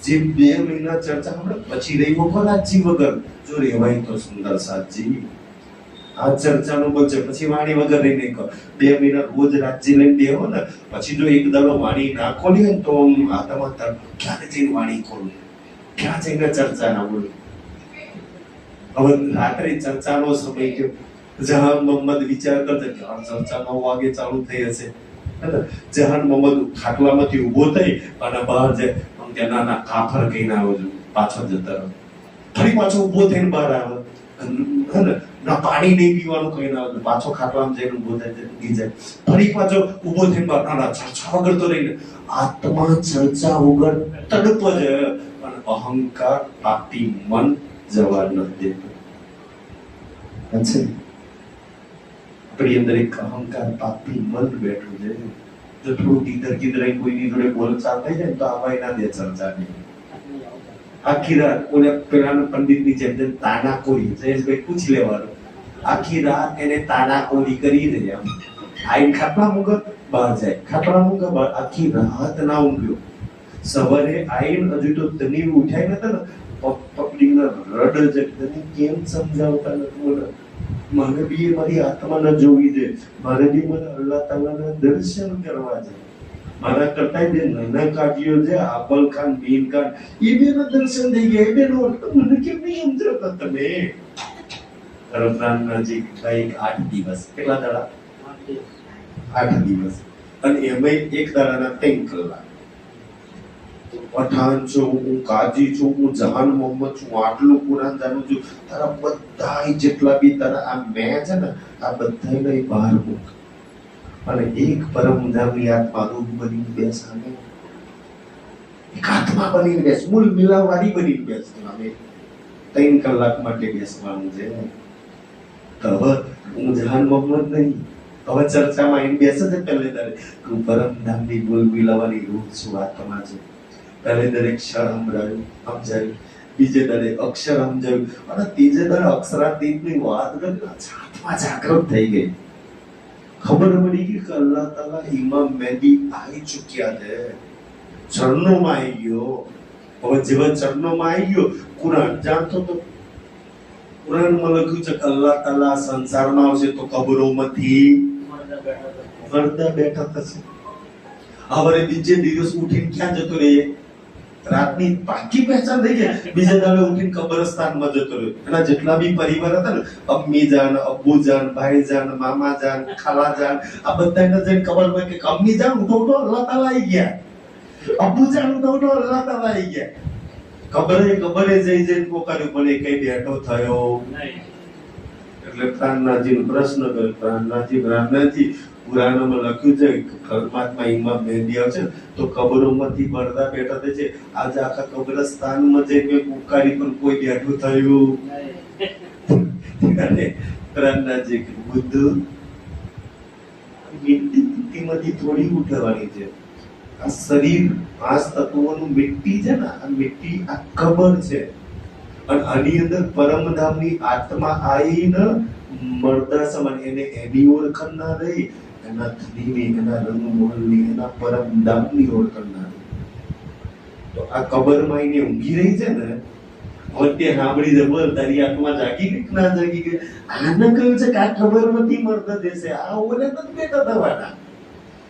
જે 2 મહિના ચર્ચા સાંભળે પછી રહી હો રાજજી વગર, જો રેવાય તો સુંદર સાજી આ ચર્ચાનો બચે, પછી વાણી વગર રહી નહીં કહો. 2 મહિના રોજ રાજ્ય લઈને બેહો ને, પછી જો એક દાડો વાણી ના ખોલી હોય ને તો આત્મા ક્યારે જઈને વાણી ખોલું, ક્યાં જઈને ચર્ચા ના બોલું. હવે રાત્રે ચર્ચાનો સમય કે જહાન મોહમ્મદ વિચાર કરતા કે આ ચર્ચા 9 વાગે ચાલુ થઈ હશે. જહાન મોહમ્મદ ખાટલામાંથી ઊભો થઈ અને બહાર જાય, કે ના ના કાફર કહીને આવો છું, પાછો જતા રહો. ફરી પાછો ઊભો થઈને બહાર આવે, ના પાણી નહીં પીવાનું કહીને આવે, પાછો ખાટલામાં જઈને ઊભો થાય, ફરી પાછો ઊભો થઈને બહાર, ના ચર્ચા વગર તો રહીને. આત્મા ચર્ચા વગર તડપ છે, અને અહંકાર પાપી મન જવા ન દેતો. આપણી અંદર એક અહંકાર પાપી મન બેઠું છે. જો થોડું કીધર કોઈની જોડે બોલચાલ થઈ જાય તો આવાય ના દે ચર્ચા નહીં. આખી રાત ઓલે પેલાના પંડિતની જેમ તાનાકોરી જયેશભાઈ પૂછી લેવાનું, આખી રાત એને તાનાકોરી કરી દે. આમ આઈ ખાટલા મુગર બહાર જાય, ખાટલા મુગર બહાર, આખી રાત ના ઊંઘ્યો. સવારે આઈને હજુ તો ધની ઉઠાય નતા ને, પકડીને રડ છે, ધની કેમ સમજાવતા નથી, બોલે મારે બી મારી આત્માને જોવી છે, મારે બી મને અલ્લાહ તાલાના દર્શન કરવા છે. મારા કરતા બે નાના કાઢ્યો છે, આબલ ખાન બીન ખાન, એ બેના દર્શન થઈ ગયા. એ બેનો મને કેમ નહીં સમજાવતા તમે? રમઝાનના ભાઈ 8 દિવસ, કેટલા દાડા? 8 દિવસ, અને એમાં એક દાડાના 3 કલાક. પઠાણ છું, હું કાજી છું, હું જહાન મોહમ્મદ છું, આટલું કુરાન જાણું છું. તારા બધા જેટલા બી તારા આ મેં છે ને, આ બધાને બહાર મૂક, અને એક પરમધામની આત્મા રૂપ બની બેસ, અને એક આત્મા બની બેસ, મૂળ મિલાવવાળી બની બેસ. અમે 3 કલાક માટે બેસવાનું છે. તો હવે હું જહાન મોહમ્મદ નહીં, હવે ચર્ચામાં આવીને બેસે છે. પહેલે તારે હું પરમધામની મૂળ મિલાવવાની રૂપ છું, આત્મા છે. પહેલે દરેક ક્ષર સમજાયું, બીજે દરે અક્ષર સમજાયું, અને ત્રીજે દરે અક્ષરાતીતની વાત કરી આત્મા જાગૃત થઈ ગઈ. ખબર પડી ગઈ કે અલ્લાહ તાલા ઇમામ મહેદી આવી ચૂક્યા છે, ચરણોમાં આવી ગયો. હવે જેવા ચરણોમાં આવી ગયો, કુરાન જાણતો તો કુરાનમાં લખ્યું છે કે અલ્લાહ તાલા સંસારમાં આવશે તો કબરોમાંથી મરદા બેઠા થશે. હવે બીજે દિવસ ઉઠીને ક્યાં જતો રહે? રાતની પાકી પહેચાન થઈ ગઈ. બીજા દાડે ઉઠીને કબ્રસ્તાનમાં જતો રહ્યો. એના જેટલા બી પરિવાર હતા ને, અમ્મી જાન, અબ્બુ જાન, ભાઈ જાન, મામા જાન, ખાલા જાન, આ બધાને જઈને કબરમાં કે અમ્મી જાન ઉઠો ઉઠો અલ્લાહ તાલા આવી ગયા, અબ્બુ જાન ઉઠો ઉઠો અલ્લાહ તાલા આવી ગયા. કબરે જઈને પોકાર્યું, પણ એ કઈ બેઠો થયો નહીં. એટલે પ્રાણનાથજીનો પ્રશ્ન કર્યો. પ્રાણનાથજી કુરાનમાં લખ્યું છે કે પરમાત્મા ઇમામ મહેદી આવશે તો કબરોમાંથી પડદા બેઠા થાય છે. આજે આખા કબ્રસ્તાનમાં જઈને પુકારી પણ કોઈ બેઠું થયું નહીં. પ્રાણનાથજી બુદ્ધ મિટ્ટીમાંથી થોડી ઉઠવાની છે. આ શરીર 5 તત્વોનું મિટ્ટી છે ને, આ મિટ્ટી આ કબર છે, અને આની અંદર પરમધામની આત્મા આવીને મરદા સમાન એને એની ઓળખ ના રહી, એના ધનીની, એના રંગમોહનની, એના પરમધામની ઓળખ ના રહી. તો આ કબરમાં એને ઊંઘી રહી છે ને, વચ્ચે સાંભળી છે, બોલ તારી આત્મા જાગી ગઈ ના જાગી ગઈ? આને કહ્યું છે કે આ કબરમાંથી મરદ દેશે, આ ઓલે નથી બેઠા થવાના.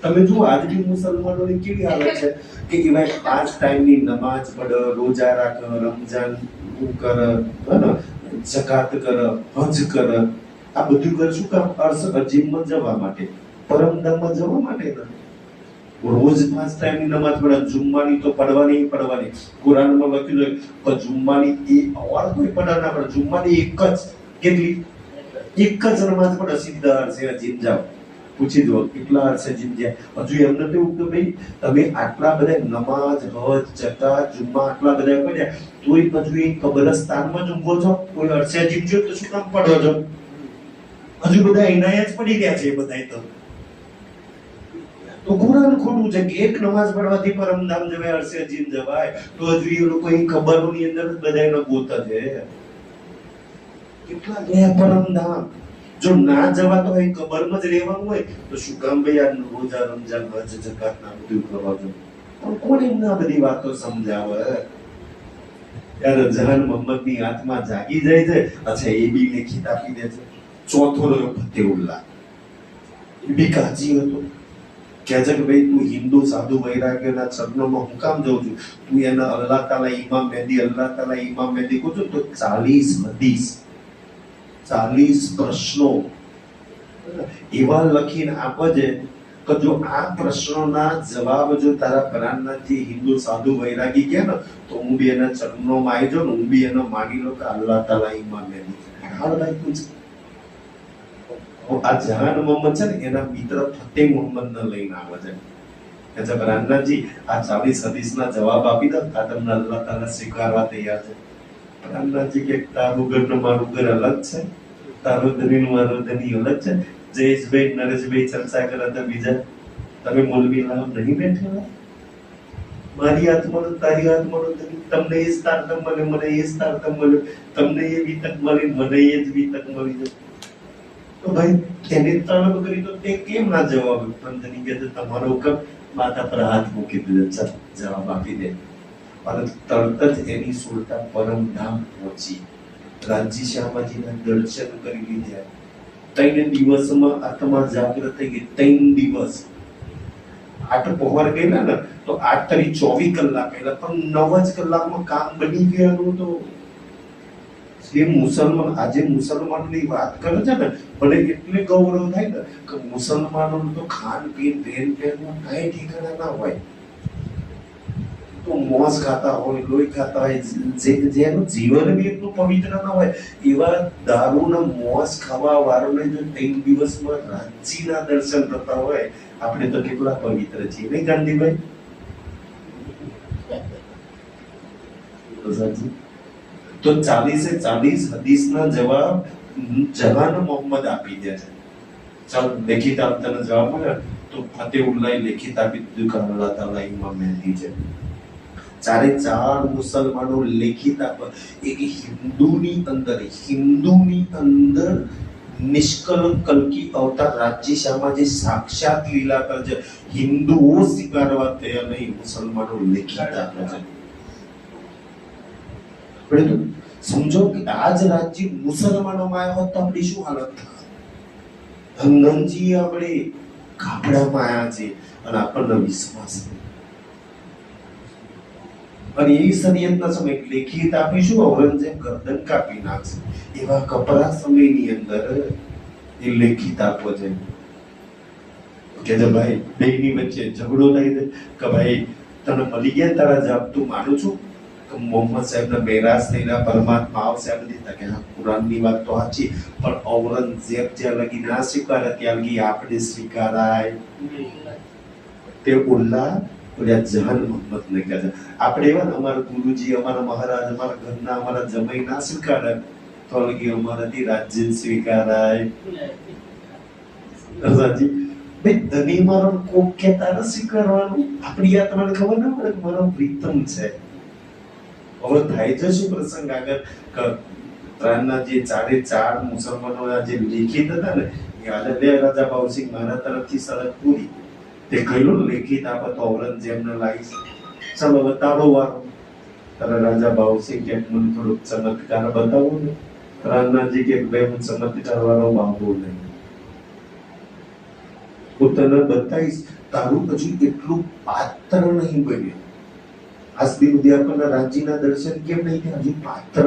તમે જુઓ આજની મુસલમાનોની કેવી હાલત છે કે એવા 5 ટાઈમની નમાજ પડે, રોજા રાખે, રમજાન કરે, ઝકાત કરે, હજ કરે. આ બધું કરે શું કામ? અર્શ અજીમમાં જવા માટે, પરમધામમાં જવા માટે. રોજ 5 ટાઈમની નમાજ પડે, જુમ્માની તો પડવાની. કુરાનમાં લખ્યું છે કે જુમ્માની એ અવાર કોઈ પડે ના પડે, જુમ્માની એક જ નમાજ પડે. સીધા અરસે અજીમ જાઓ, પૂછી દો કેટલા અરસે જીમ ગયા. હજુ એમ નથી ઉગતું ભાઈ તમે આટલા બધા નમાજ, હજ, જકાત, જુમ્મા આટલા બધા પડ્યા, તોય હજુ એ કબ્રસ્તાનમાં જ ઊંઘો છો. કોઈ અરસે જીમ છો તો શું કામ પડો છો? હજુ બધા એનાય જ પડી ગયા છે બધા. તો તો કુરાન ખોટું છે કે એક નમાઝ પઢવાથી પરમધામ જવાય, અરસે અજીમ જવાય, તો હજુ એ લોકો કબરોની અંદર બધાયનો ગોતા છે. કેટલા ગયા પરમધામ? જો ના જવાતો હોય, કબરમાં જ રહેવાનું હોય, તો શું કામ ભાઈ આ રોજા, રમજાન, હજ, જકાત ના બધું કરવા જોઈએ? પણ કોણ એમને આ બધી વાતો સમજાવે? ત્યારે જહાન મોહમ્મદની આત્મા જાગી જાય છે. અચ્છા, એ બી લેખિત આપી દે છે. ચોથો રહ્યો ફતેહુલ્લાહ. એ બી કાજી હતો. કહે છે કે ભાઈ તું હિન્દુ સાધુ વૈરાગ્યના ચરણોમાં હું કામ જાઉં છું? તું એના અલ્લાહ તાલા ઇમામ મહેદી કહું છું તો 40 હદીસ, 40 પ્રશ્નો એવા લખીને આપે છે કે જો આ પ્રશ્નોના જવાબ જો તારા પ્રાણનાથી હિન્દુ સાધુ વૈરાગી ગયા ને તો હું બી એના ચરણોમાં આવી જાઉં ને હું બી એનો માની લો કે અલ્લાહ તાલા ઇમામ મહેદી. હાલ ભાઈ તું આ જહાન મોહમ્મદ છે ને એના મિત્ર ફતેહ મોહમ્મદ ને લઈને આવે છે. એટલે પ્રાણનાથજી આ 40 હદીસના જવાબ આપી દો, આ તમને અલ્લાહ તાલા સ્વીકારવા તૈયાર છે. પ્રાણનાથજી કે તારું ઘર ને મારું ઘર અલગ છે, તારો ધની નું મારો ધની અલગ છે. જયેશભાઈ, નરેશભાઈ ચર્ચા કરે તો બીજા તમે મોલવી લાવ નહીં બેઠેલા? મારી આત્માનો તારી આત્માનો ધની, તમને એ જ તારતમ મળે, મને એ જ તારતમ મળે, તમને એ વિતક મળી, મને એ જ વિતક મળી જાય. તો ભાઈ એને તલબ કરી તો તે કેમ ના જવાબ? પણ ધની કહે છે તમારો હુકમ, માથા પર હાથ મૂકી દીધો, ચાલ જવાબ આપી દે. પરંતુ તરત જ એની સુરતા પરમધામ પહોંચી, રાજી શ્યામાજીના દર્શન કરી લીધા. 3 દિવસમાં આત્મા જાગૃત થઈ ગઈ. 3 દિવસ 8 પહોર ગયેલા ને તો 8 તારી 24 કલાક એટલે પણ 9 જ કલાકમાં કામ બની ગયું. તો જે મુસલમાન આજે મુસલમાનની વાત કરે છે ને, મને એટલે ગૌરવ થાય ને કે મુસલમાનોનું તો ખાન પીન પહેન પહેનમાં કાંઈ ઠેકાણા ના હોય. તો મોસ ખાતા હોય, લોહી ખાતા હોય, જેનું જીવન બી એટલું પવિત્ર ના હોય એવા દારૂના મોસ ખાવા વાળાને જો 3 દિવસમાં રાજીના દર્શન થતા હોય, આપણે તો કેટલા પવિત્ર છીએ નહીં ગાંધીભાઈ? તો 40 હદીસના જવાબ જહાન મોહમ્મદ આપી દે છે. ચાલ લેખિત આપતાનો જવાબ મળે તો ફતેહુલ્લાહ લેખિત આપી દીધું કે અલ્લાહ તાલા ઇમામ મહેદી છે. 4 મુસલમાનો લેખિત આપે. એક હિન્દુની અંદર નિષ્કલંક કલ્કી અવતાર રાજ્ય શ્યામાજી સાક્ષાત લીલા કરે છે. હિન્દુઓ સ્વીકારવા તૈયાર નહીં, મુસલમાનો લેખિત આપે છે. પરંતુ સમજો કે આ જ રાજ્ય મુસલમાનોમાં આવ્યો હોત તો આપણી શું હાલત થાય? હંગનજી આપણે કાપડામાં આવ્યા છે અને આપણને વિશ્વાસ નહીં. અને એ શરીયતના સમય લેખિત આપીશું, ઔરંગઝેબ ગરદન કાપી નાખશે. એવા કપરા સમયની અંદર એ લેખિત આપવો છે કે ભાઈ બેની વચ્ચે ઝઘડો થાય છે કે ભાઈ તને મળી ગયા તારા જવાબ, તું માનું છું કે મોહમ્મદ સાહેબના મેરાજ થયેલા પરમાત્મા આવશે. આ બધી તકે કુરાનની વાત તો સાચી, પણ ઔરંગઝેબ જ્યાં લગી ના સ્વીકારે ત્યાં લગી આપણે સ્વીકારાય. તે ઉલ્લાહ જહાન મોહમ્મદ ને કહે છે. આપણે એવા અમારા ગુરુજી, અમારા મહારાજ, અમારા ઘરના અમારા જમાઈ ના સ્વીકારે તો લગી અમારાથી રાજ્ય સ્વીકારાય. રાજી ભાઈ ધની મારો કોક કહેતા નથી કરવાનું. આપણી આ તમને ખબર ના પડે કે મારો પ્રીતમ છે. હવે થાય છે શું પ્રસંગ આગળ કે ત્રણના જે 4 મુસલમાનોના જે લેખિત હતા ને એ આજે રાજા બાઉસિંહ મારા તરફથી શરત પૂરી તે કહ્યું લેખિત આપે તો ઔરંગઝેબને લાવીશ. ચાલો બતાવો વારો. તારા રાજા બાઉસિંહ કે મને થોડુંક ચમત્કાર બતાવો ને. રામનાથજી કે ભાઈ હું ચમત્કાર વાળો બાબુ નહીં, હું તને બતાવીશ. તારું હજુ એટલું પાત્ર નહીં બન્યું. આજ દી સુધી આપણને રાજીના દર્શન કેમ નહીં થયા? હજુ પાત્ર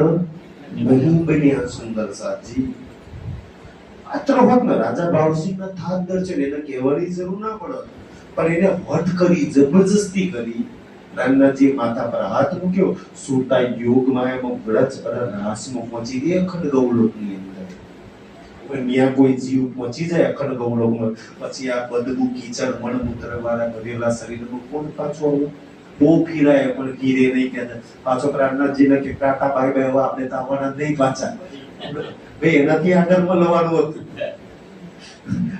નહીં બન્યા. સુંદર સાજી પાત્ર હોત ને રાજા બાવસિંહના થાત દર્શન એને કહેવાની જરૂર ના પડે, પણ એને વટ કરી, જબરજસ્તી કરી. રામનાથજી માથા પર હાથ મૂક્યો, સુતા યોગમાં એમાં વ્રજ અને રાસમાં પહોંચી ગઈ અખંડ ગૌલોકની અંદર. ત્યાં કોઈ જીવ પહોંચી જાય અખંડ ગૌલોકમાં, પછી આ બદબુ કીચડ મળમૂત્ર વાળા ભરેલા શરીરનું કોણ પાછું આવે? બહુ ફીરાય પણ ફીરે નહીં. કહેતા પાછો પ્રાણનાથજીને કે કાકા ભાઈ ભાઈ આપણે તો આવવાના નહીં પાછા. ભાઈ એનાથી આગળ મળવાનું હતું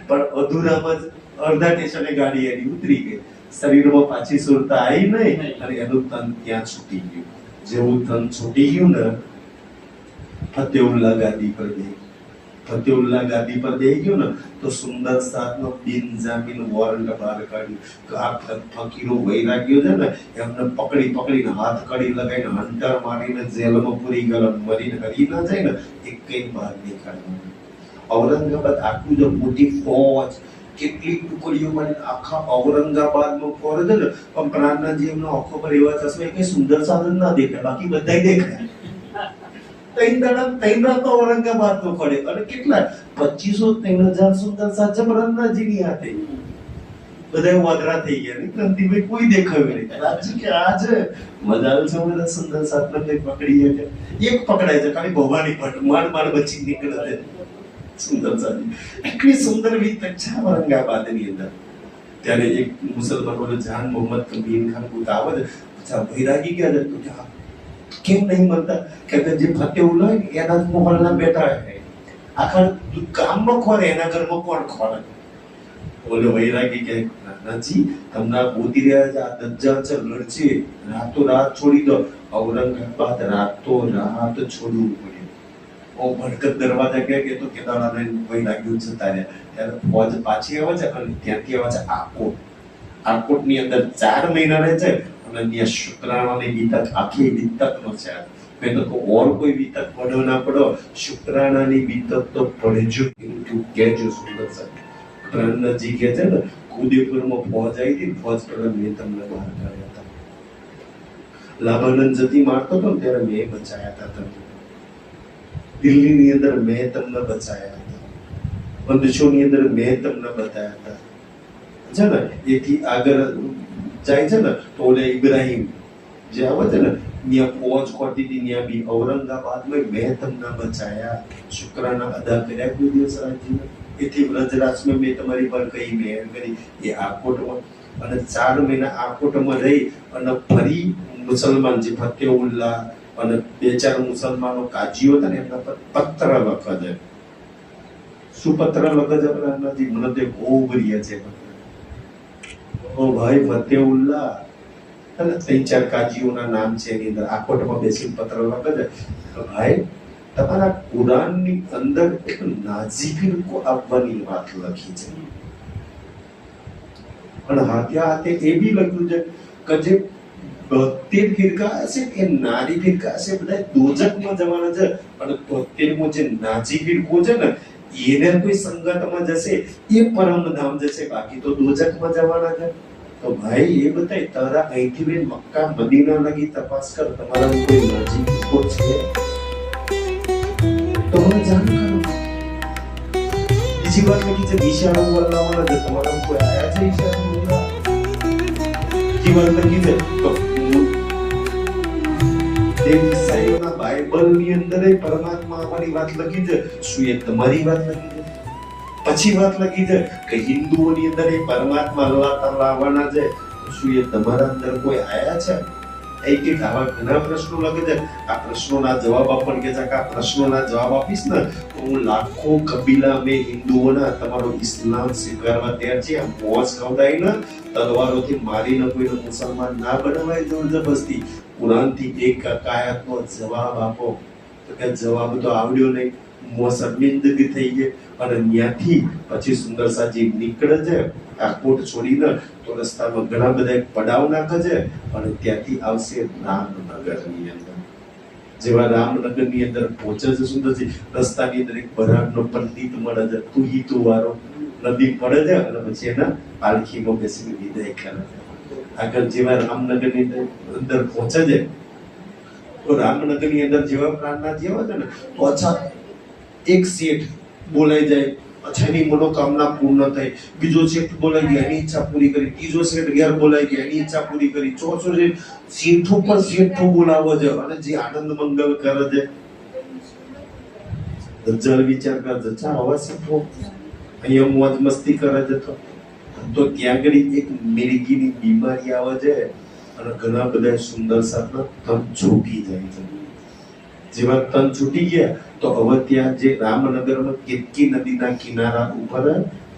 પણ અડધા સ્ટેશને ગાડી એની ઉતરી ગઈ, શરીરમાં પાછી સુરતા આવી નહીં અને એનું તન ત્યાં છૂટી ગયું. જેવું તન છૂટી ગયું ને, ફતેઉલ્લાહ ગાદી પર બેહી. ફતેઉલ્લાહ ગાદી પર બેહી ગયો ને તો સુંદર સાતનો બિનજામીન વોરંટ બહાર કાઢ્યું કે આ ફકીરો વૈરાગ્યો છે ને એમને પકડીને હાથ કડી લગાવીને હંટર મારીને જેલમાં પૂરી ગયેલા મરીને હરી ના જાય ને એક કઈ બહાર નીકળવાનું. ઔરંગાબાદ આખું જો મોટી ફોજ, કેટલી ટુકડીઓ મળીને આખા ઔરંગાબાદમાં ફોરે છે ને, પણ પ્રાણનાથજી એમનો આંખો પર એવા ચશ્મા કે સુંદર સાધન ના દેખાય, બાકી બધાય દેખાય. ત્રણ રાત ઔરંગાબાદ નો ફરે અને કેટલા 2500-3000 સુંદર સાધન પ્રાણનાથજીની હાથે બધા વાદરા થઈ ગયા ને ક્રાંતિભાઈ કોઈ દેખાયું નહીં. રાજજી કે આજ મજા આવે છે બધા સુંદર સાધન ને પકડીએ છે, એક પકડાય છે ખાલી ભવાની ભટ્ટ માર બચી નીકળે છે. સુંદર સાધી એટલી સુંદર વિતક છે ઔરંગાબાદની અંદર. ત્યારે એક મુસલમાનોનો જાન મોહમ્મદ કબીર ખાન પૂત આવે છે, અચ્છા વૈરાગી ગયા છે તો કે કેમ નહીં માનતા કે જે ફતેઉલ્લાહ હોય એના જ મોહલ્લા બેઠા હે, આખા ગામમાં ખોરે એના ઘરમાં કોણ ખોરે? બોલો વૈરાગી કે નાનાજી તમને ગોતી રહ્યા છે, આ દજ્જાલ છે લડશે, રાતો રાત છોડી દો. ઔરંગાબાદ રાતો રાત છોડવું પડ્યું. ઓ ભડકત દરવાજા કે તો કેદારનાથ વૈરાગ્યો જતા રહ્યા. ત્યારે ફોજ પાછી આવે છે અને ત્યાંથી આવે છે આકોટ. આકોટની અંદર 4 મહિના રહે છે અને ત્યાં શુક્રાણાની વિતક આખી વિતકનો છે. મેં તો ઓર કોઈ વિતક પડો ના પડો, શુક્રાણાની વિતક તો પડજો એવું કહેજો. સુંદર સાહેબ પ્રાણનાથજી કહે છે ને, ઉદયપુરમાં ફોજ આવી હતી, ફોજ પહેલા મેં તમને બહાર કાઢ્યા હતા. લાભાનંદ જતી મારતો હતો ત્યારે મેં બચાયા હતા તમને. દિલ્હીની અંદર મેં તમને બચાયા હતા, બંદશોની અંદર મેં તમને બતાયા હતા. છે ને એથી આગળ જાય છે ને તો ઓલે ઇબ્રાહિમ જે આવે છે ને ત્યાં ફોજ ખોટી હતી, ત્યાં બી ઔરંગાબાદમાં મેં તમને બચાયા. શુક્રાના અદા કર્યા કોઈ દિવસ રાજજીને. એથી વ્રજરાજમાં મેં તમારી પર કઈ મહેર કરી એ આકોટમાં. અને 4 મહિના આકોટમાં રહી અને ફરી મુસલમાન જે ફતેઉલ્લાહ અને 2-4 મુસલમાનો કાજીઓ હતા ને એમના પર પત્ર લખે છે. શું પત્ર લખે છે પ્રાણનાથજી? મને તો બહુ પ્રિય છે. ઓ ભાઈ ફતેઉલ્લાહ અને 3-4 કાજીઓના નામ છે એની અંદર આકોટમાં બેસીને પત્ર લખે છે કે ભાઈ તમારા કુરાનની અંદર એક નાઝી ફિરકો આવવાની વાત લખી છે. અને હાથે હાથે એ બી લખ્યું છે કે જે 72 ફિરકા હશે એ નારી ફિરકા હશે, બધા દોજખમાં જવાના છે. અને 73મો જે નાઝી ફિરકો છે ને એને કોઈ સંગતમાં જશે એ પરમધામ જશે, બાકી તો દોજખમાં જવાના છે. તો ભાઈ એ બતાય તારા અહીંથી લઈને મક્કા મદીના લગી તપાસ કર, તમારા કોઈ નાઝી ફિરકો છે તો મને જાણ કરો. બીજી વાત લખી છે ઈશારો વલ્લાવાના છે, તમારા કોઈ આયા છે ઈશારો વલ્લા? બીજી વાત લખી છે તો ઈસાઈઓના બાઇબલની અંદર પરમાત્મા આવવાની વાત લખી છે, શું એ તમારી વાત લખી છે? પછી વાત લખી છે કે હિન્દુઓની અંદર એ પરમાત્મા અલ્લાહ તાલા આવવાના છે, શું એ તમારા અંદર કોઈ આયા છે? એક આવા ઘણા પ્રશ્નો લખે છે. આ પ્રશ્નોના જવાબ આપણને કે છે કે આ પ્રશ્નોના જવાબ આપીશ ને તો હું લાખો કબીલા મેં હિન્દુઓના તમારો ઇસ્લામ સ્વીકારવા તૈયાર છે. આમ મોજ ખવડાવીને તલવારોથી મારીને કોઈને મુસલમાન ના બનાવાય જબરજસ્તી. કુરાનથી એક આયતનો જવાબ આપો તો કે જવાબ તો આવડ્યો નહીં, મોં શર્મિંદગી થઈ ગઈ. અને ત્યાંથી પછી સુંદર સાજી નીકળે છે આકોટ છોડીને તો રસ્તામાં ઘણા બધા પડાવ નાખે છે અને ત્યાંથી આવશે રામનગરની અંદર. જેવા રામનગરની અંદર પહોંચે છે સુંદરજી, રસ્તાની અંદર એક બરાડનો પંડિત મળે છે, તું વાળો નદી પડે છે અને પછી એના પાલખીમાં બેસીને વિદાય કરે છે. આગળ જેવા રામનગરની અંદર પહોંચે છે તો રામનગરની અંદર જેવા પ્રાણનાથ જેવા છે ને તો અચ્છા એક શેઠ બોલાઈ જાય, અચ્છા એની મનોકામના પૂર્ણ થઈ, બીજો શેઠ બોલાઈ ગયા એની ઈચ્છા પૂરી કરી, ત્રીજો શેઠ ઘેર બોલાઈ ગયા એની ઈચ્છા પૂરી કરી, ચોથો શેઠો પર શેઠો બોલાવે છે અને જે આનંદ મંગલ કરે છે. દજ્જાલ વિચાર કરે છે અચ્છા આવા શેઠો અહીંયા મોજ મસ્તી કરે છે તો ત્યાં આગળ એક મિરગીની બીમારી આવે છે અને ઘણા બધા સુંદર સાધના તન છૂટી જાય છે. જેવા તન છૂટી ગયા તો હવે ત્યાં જે રામનગરમાં કેતકી નદીના કિનારા ઉપર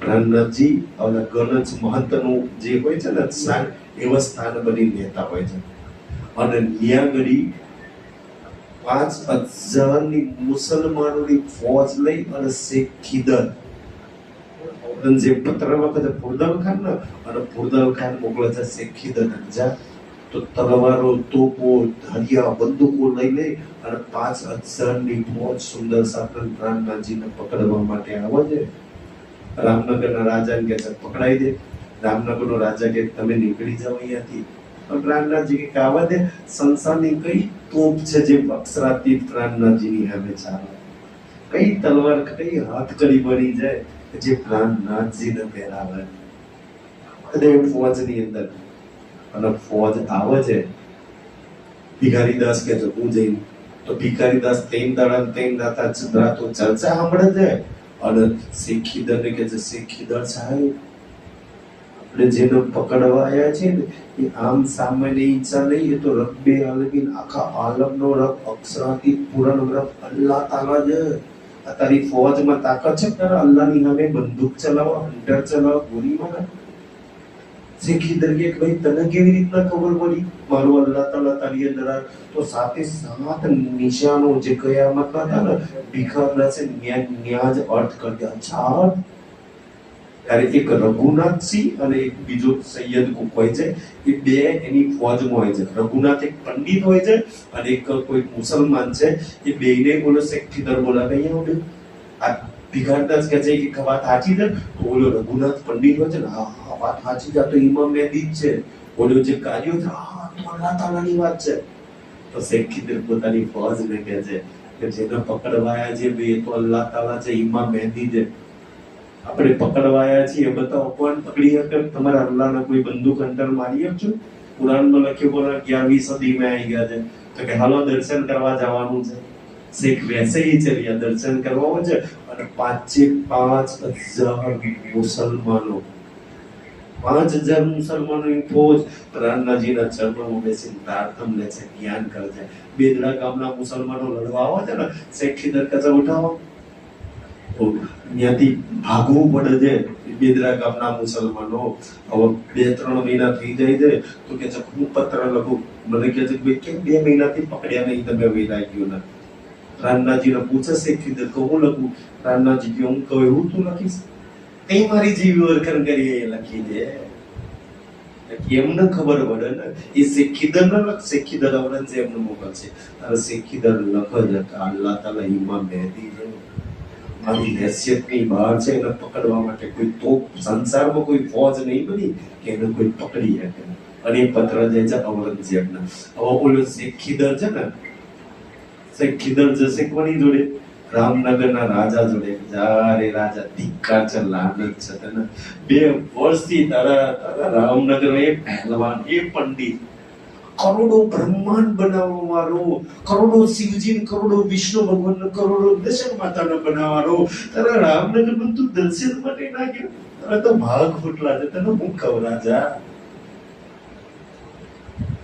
પ્રાણનાથજી ઓલા ગણજ મહંતનું જે હોય છે ને સ્થાન, એવા સ્થાન બની રહેતા હોય છે. અને ત્યાં ઘડી 5000ની મુસલમાનોની ફોજ લઈ અને શેખ ખીદર જે પત્ર વખતે ફુરદલ ખાન ને અને ફુરદલ ખાન મોકલે છે શેખ ખીદર જા તો તલવારો, તોપો, ધારિયા, બંદૂકો લઈ લે અને 5000ની ફોજ સુંદર સાધન પ્રાણનાથજીને પકડવા માટે આવે છે. રામનગરના રાજાને કે છે પકડાઈ દે. રામનગરનો રાજા કે તમે નીકળી જાઓ અહીંયાથી. પ્રાણનાથજી કે આવા દે, સંસારની કઈ તોપ છે જે અક્ષરાતીત પ્રાણનાથજીની સામે ચાલે? કઈ તલવાર, કઈ હાથકડી બની જાય જે પ્રાણનાથજીને પહેરાવે? અને ફોજની અંદર અને ફોજ આવે છે. ભિખારીદાસ કે છે હું જઈને તો ભિખારીદાસ તેમ દાડા તેમ રાતા તો ચર્ચા સાંભળે છે. અને શેખ ખીદરને કે છે શેખ ખીદર સાહેબ, આપણે જેને પકડવા આવ્યા છે ને એ આમ સામાન્ય ઈચ્છા નહીં, એ તો રબ્બે આલમીન આખા આલમનો રબ અક્ષરાતીત પૂરણ રબ અલ્લાહ તાલા છે. આ તારી ફોજમાં તાકાત છે તારા અલ્લાહની સામે બંદૂક ચલાવવા, હંટર ચલાવવા, ગોળી મારવા? શેખ ખીદર કે ભાઈ તને કેવી રીતના ખબર પડી મારો અલ્લાહ તાલા તારી અંદર? તો સાથે 7 નિશાનો જે કયામતના હતા ને ભિખારદાસે ન્યા જ અર્થ કરી દે. અચ્છા, ત્યારે એક રઘુનાથસિંહ અને એક બીજો સૈયદ કુક હોય છે, એ બે એની ફોજમાં હોય છે. રઘુનાથ એક પંડિત હોય છે અને એક કોઈ મુસલમાન છે. એ બેયને બોલો શેખ ખીદર બોલાવે અહીંયા બે. આ ભિખારદાસ કહે છે કે વાત સાચી છે? તો બોલો રઘુનાથ પંડિત હોય છે ને, હા વાત સાચી છે, તો ઇમામ મહેદી જ છે. બોલો જે કાર્યો છે, હા તો અલ્લાહ તાલાની વાત છે. તો શેખ ખીદર પોતાની ફોજને કહે છે કે જેને પકડવાયા છે બે તો અલ્લાહ તાલા છે, ઇમામ મહેદી છે. આપણે પકડવાયા છીએ બતાવો કોણ પકડી શકે? તમારા અલ્લાહને કોઈ બંદૂક અંતર મારી આપજો? કુરાનમાં લખ્યું બોલો 11મી સદીમાં આવી ગયા છે. તો કે હાલો દર્શન કરવા જવાનું છે. શેખ વૈસે ही चलिए दर्शन કરવા છે. અને 5000 મુસલમાનો, 5000 મુસલમાનોની ફોજ પ્રાણનાથજીના ચરણોમાં બેસીને પ્રાર્થના લે છે, જ્ઞાન કરે છે. બેદડા ગામના મુસલમાનો લડવા આવે છે ને, શેખ ખીદર કચા ઉઠાવો તો ત્યાંથી ભાગવું પડે છે. બેદરા ગામના મુસલમાનો હવે 2-3 મહિના થઈ જાય છે તો કે છે હું પત્ર લખું. મને કહે છે કે કેમ 2 મહિનાથી પકડ્યા નહીં તમે? વેરાઈ ગયો ને. પ્રાણનાથજીને પૂછે શેખ ખીદર કે હું લખું? પ્રાણનાથજી કે હું કહું એવું તું લખીશ? કઈ મારી જીવી વર્કર કરી એ લખી દે. એમને ખબર પડે ને એ શેખ ખીદર ન લખ, શેખ ખીદર અવરંજ એમને મોકલશે. અને શેખ ખીદર લખે છે કે અલ્લાહ તાલા ઇમામ મહેદી છે, મારી હેસિયતની બહાર છે, એને પકડવા માટે કોઈ તોપ સંસારમાં કોઈ ફોજ નહીં બની કે એને કોઈ પકડી શકે. અને એ પત્ર જાય છે ઔરંગઝેબને. હવે ઓલો શેખ ખીદર છે ને, શેખ ખીદર જશે કોની જોડે? રામનગરના રાજા જોડે. જારે રાજા ધિક્કાર છે, લાનત છે તને. 2 વર્ષથી તારા રામનગર એ પહેલવાન, એ પંડિત, કરોડો બ્રહ્માંડ બનાવવા વાળો, કરોડો શિવજી, કરોડો વિષ્ણુ ભગવાન, કરોડો દશક માતાને બનાવવાનો, તારા રામનગર નું તું દર્શન માટે ના ગયો? તારા તો ભાગ ફૂટલા છે, તને હું કહું રાજા.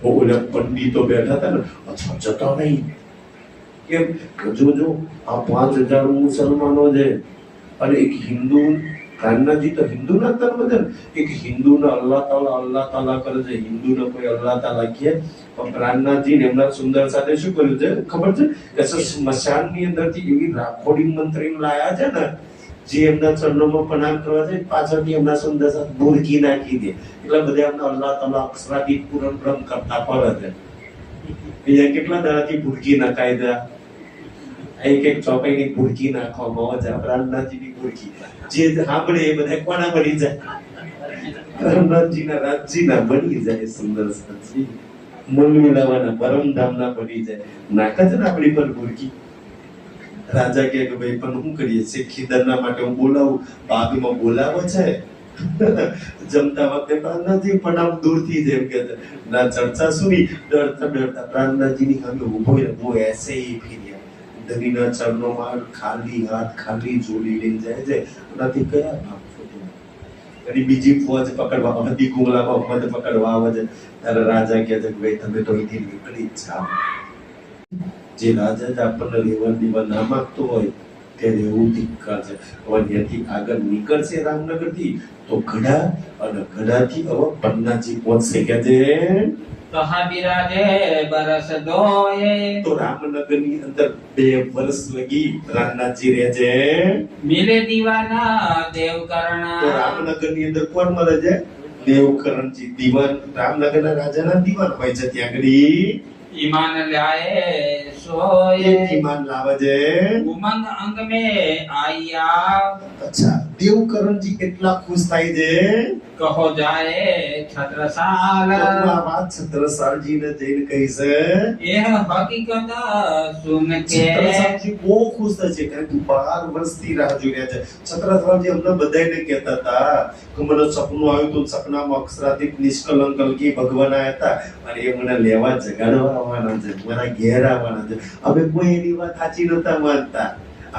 ઓલા પંડિતો બેઠા હતા ને, અચ્છા જતા નહીં કેમ? જો આ 5000 મુસલમાનો છે અને એક હિન્દુ. પ્રાણનાથજી તો હિન્દુના ધર્મ છે ને, એક હિન્દુને અલ્લાહ તાલા કરે છે, હિન્દુને કોઈ અલ્લાહ તાલા કહે. પણ પ્રાણનાથજી એમના સુંદર સાથે શું કર્યું છે ખબર છે? કે સ્મશાનની અંદરથી એવી રાખોડી મંત્રી લાયા છે ને જે એમના ચરણોમાં પ્રણામ કરવા છે, પાછળથી એમના સુંદર સાથે બુરકી નાખી દે. એટલે બધા એમના અલ્લાહ તાલા અક્ષરાતીત પૂરણ બ્રહ્મ કરતા પડે છે. અહીંયા કેટલા દાડાથી બુરકી નખાય છે? એક ચોપાઈની બુરકી નાખવામાં આવે છે, પ્રાણનાથજીની બુરકી. જે સાંભળે એ બધા કોના બની જાય? પ્રાણનાથજીના રાજજીના બની જાય. સુંદર સાચી મૂલમિલાવાના પરમધામના બની જાય. નાખે છે ને આપણી પર બુરકી. રાજા કે ભાઈ પણ શું કરીએ? શેખ ખીદરના માટે હું બોલાવું, બાગમાં બોલાવો છે. જમતા વખતે પ્રાણનાથજી પ્રણામ દૂરથી જેમ કે ના ચર્ચા સુની, ડરતા પ્રાણનાથજીની સામે ઉભો રહો. એસે ही ફિર્યા ધણીના ચરણોમાં ખાલી હાથ, ખાલી જોડી લઈ જાય છે. એનાથી કયા ભાગ ફૂટ્યા? અને બીજી ફોજ પકડવા, હદી કુંગલામાં મધ પકડવા આવે છે. ત્યારે રાજા કહે છે કે ભાઈ તમે તો અહીંથી નીકળી જ જાઓ. જે રાજા જ આપણને લેવા દેવા ના માંગતો હોય ત્યારે એવું ધિક્કાર છે. હવે ત્યાંથી આગળ નીકળશે રામનગરથી તો ગઢા, અને ગઢાથી હવે પન્નાજી પહોંચશે કે છે કહા બિરાજે બરસ દોએ તો રામનગરની અંદર 2 વર્ષ લગી રામનાથજી રહે છે. મિલે દીવાના દેવ તો કરણ રામનગરની અંદર કોણ મળે છે? દેવકરણજી દીવાન, રામનગરના રાજાના દીવાન હોય છે ત્યાં આગળ. ઈમાન લાએ સોએ એક ઈમાન લાવે છે. ઉમંગ અંગ મે આયા અચ્છા, દેવકરણજી કેટલા ખુશ થાય છે કહો જાય છત્રસાલ તો હું આ વાત છત્રસાલજીને જઈને કહીશ. એ હકીકત સુન કે છત્રસાલજી બહુ ખુશ થશે, કારણ કે 12 વર્ષથી રાહ જોઈ રહ્યા છે. છત્રસાલજી અમને બધાયને કહેતા હતા કે મને સપનું આવ્યું હતું, સપનામાં અક્ષરાધિક નિષ્કલંક કલકી ભગવાન આયા હતા અને એ મને લેવા જગાડવા આવવાના છે, મારા ઘેર આવવાના છે. હવે કોઈ એની વાત સાચી નતા માનતા.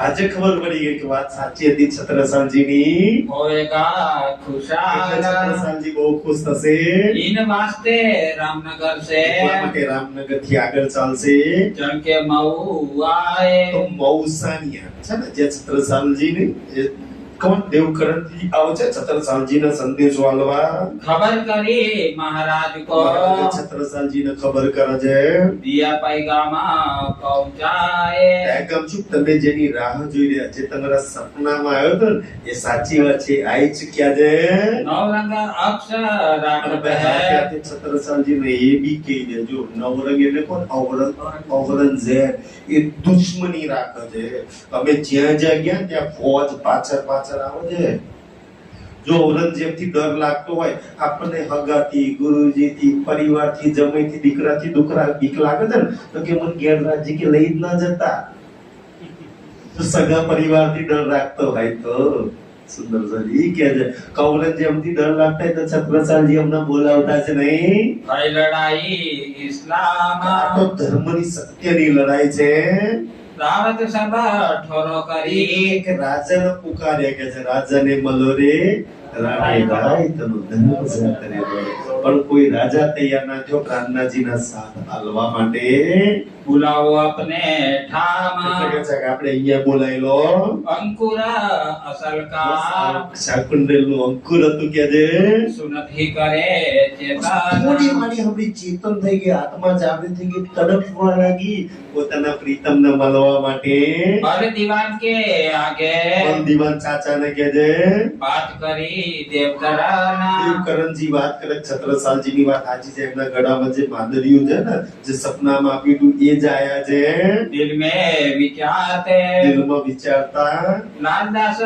આજે ખબર પડી ગઈ કે વાત સાચી હતી છત્રસાલજીની. હોએગા એટલે ખુશાલ છત્રસાલજી બહુ ખુશ થશે. इन वास्ते रामनगर से એટલા માટે રામનગર થી આગળ ચાલશે. चल के मऊ आए તો મૌસાનિયા છે ને, જે છત્રસાલજીની એ કોણ દેવકરણજી આવે છે છત્રસાલજીને સંદેશો આલવા. खबर करी महाराज को છત્રસાલજીને ખબર કરે છે दिया पैगामा पहुंचाए એકમ છું તમે જેની રાહ જોઈ રહ્યા છે, તમારા સપનામાં આવ્યો તો ને, એ સાચી વાત છે, આવી ચૂક્યા છે. नवरंग अक्षर અને राग है છત્રસાલજીને એ બી કહી દેજો, નવરંગ એટલે કોણ? ઔરંગઝેબ. એ દુશ્મની રાખે છે. અમે જ્યાં જ્યાં ગયા ત્યાં ફોજ પાછળ પાછળ આવે છે. જો ઔરંગઝેબ થી ડર લાગતો હોય, આપણને હગાથી, ગુરુજીથી, પરિવારથી, જમાઈથી, દીકરાથી બીક લાગે છે ને, તો કે મને ઘેર રાજ્ય કે લઈ જ ના જતા. તો સગા પરિવારથી ડર રાખતો હોય તો સુંદરસાજી કે છે ઔરંગઝેબ થી ડર લાગતા હોય તો છત્રસાલજી અમને બોલાવતા છે નહીં. है लड़ाई इस्लाम આ તો ધર્મની સત્યની લડાઈ છે. दावत सब ठोरो करी એક રાજાને પુકાર્યા કે છે, રાજાને મળો રે રાણી રાય તનો ધર્મ જાતરે રે. પણ કોઈ રાજા તૈયાર ના થયો કાન્હાજીના સાથ આલવા માટે. बुलाओ अपने ठाम એટલે કે છે કે આપણે અહીંયા બોલાવી લો. अंकुर असल का શાકુંડલનું અંકુર હતું કે છે सुनत ही करे થોડી चेतन મારી આપણી ચેતન થઈ ગઈ, આત્મા જાગૃત થઈ ગઈ, તડપવા લાગી પોતાના પ્રીતમને મળવા માટે. पर दीवान के आगे પણ દીવાન ચાચાને કે છે बात करी देवदराना દેવકરણજી વાત કરે, છત્રસાલજીની વાત સાચી છે. એમના ગળામાં જે માદરિયું છે ને, જે સપનામાં આપ્યું હતું એ જ આયા છે. दिल में विचारते દિલમાં વિચારતા लालदास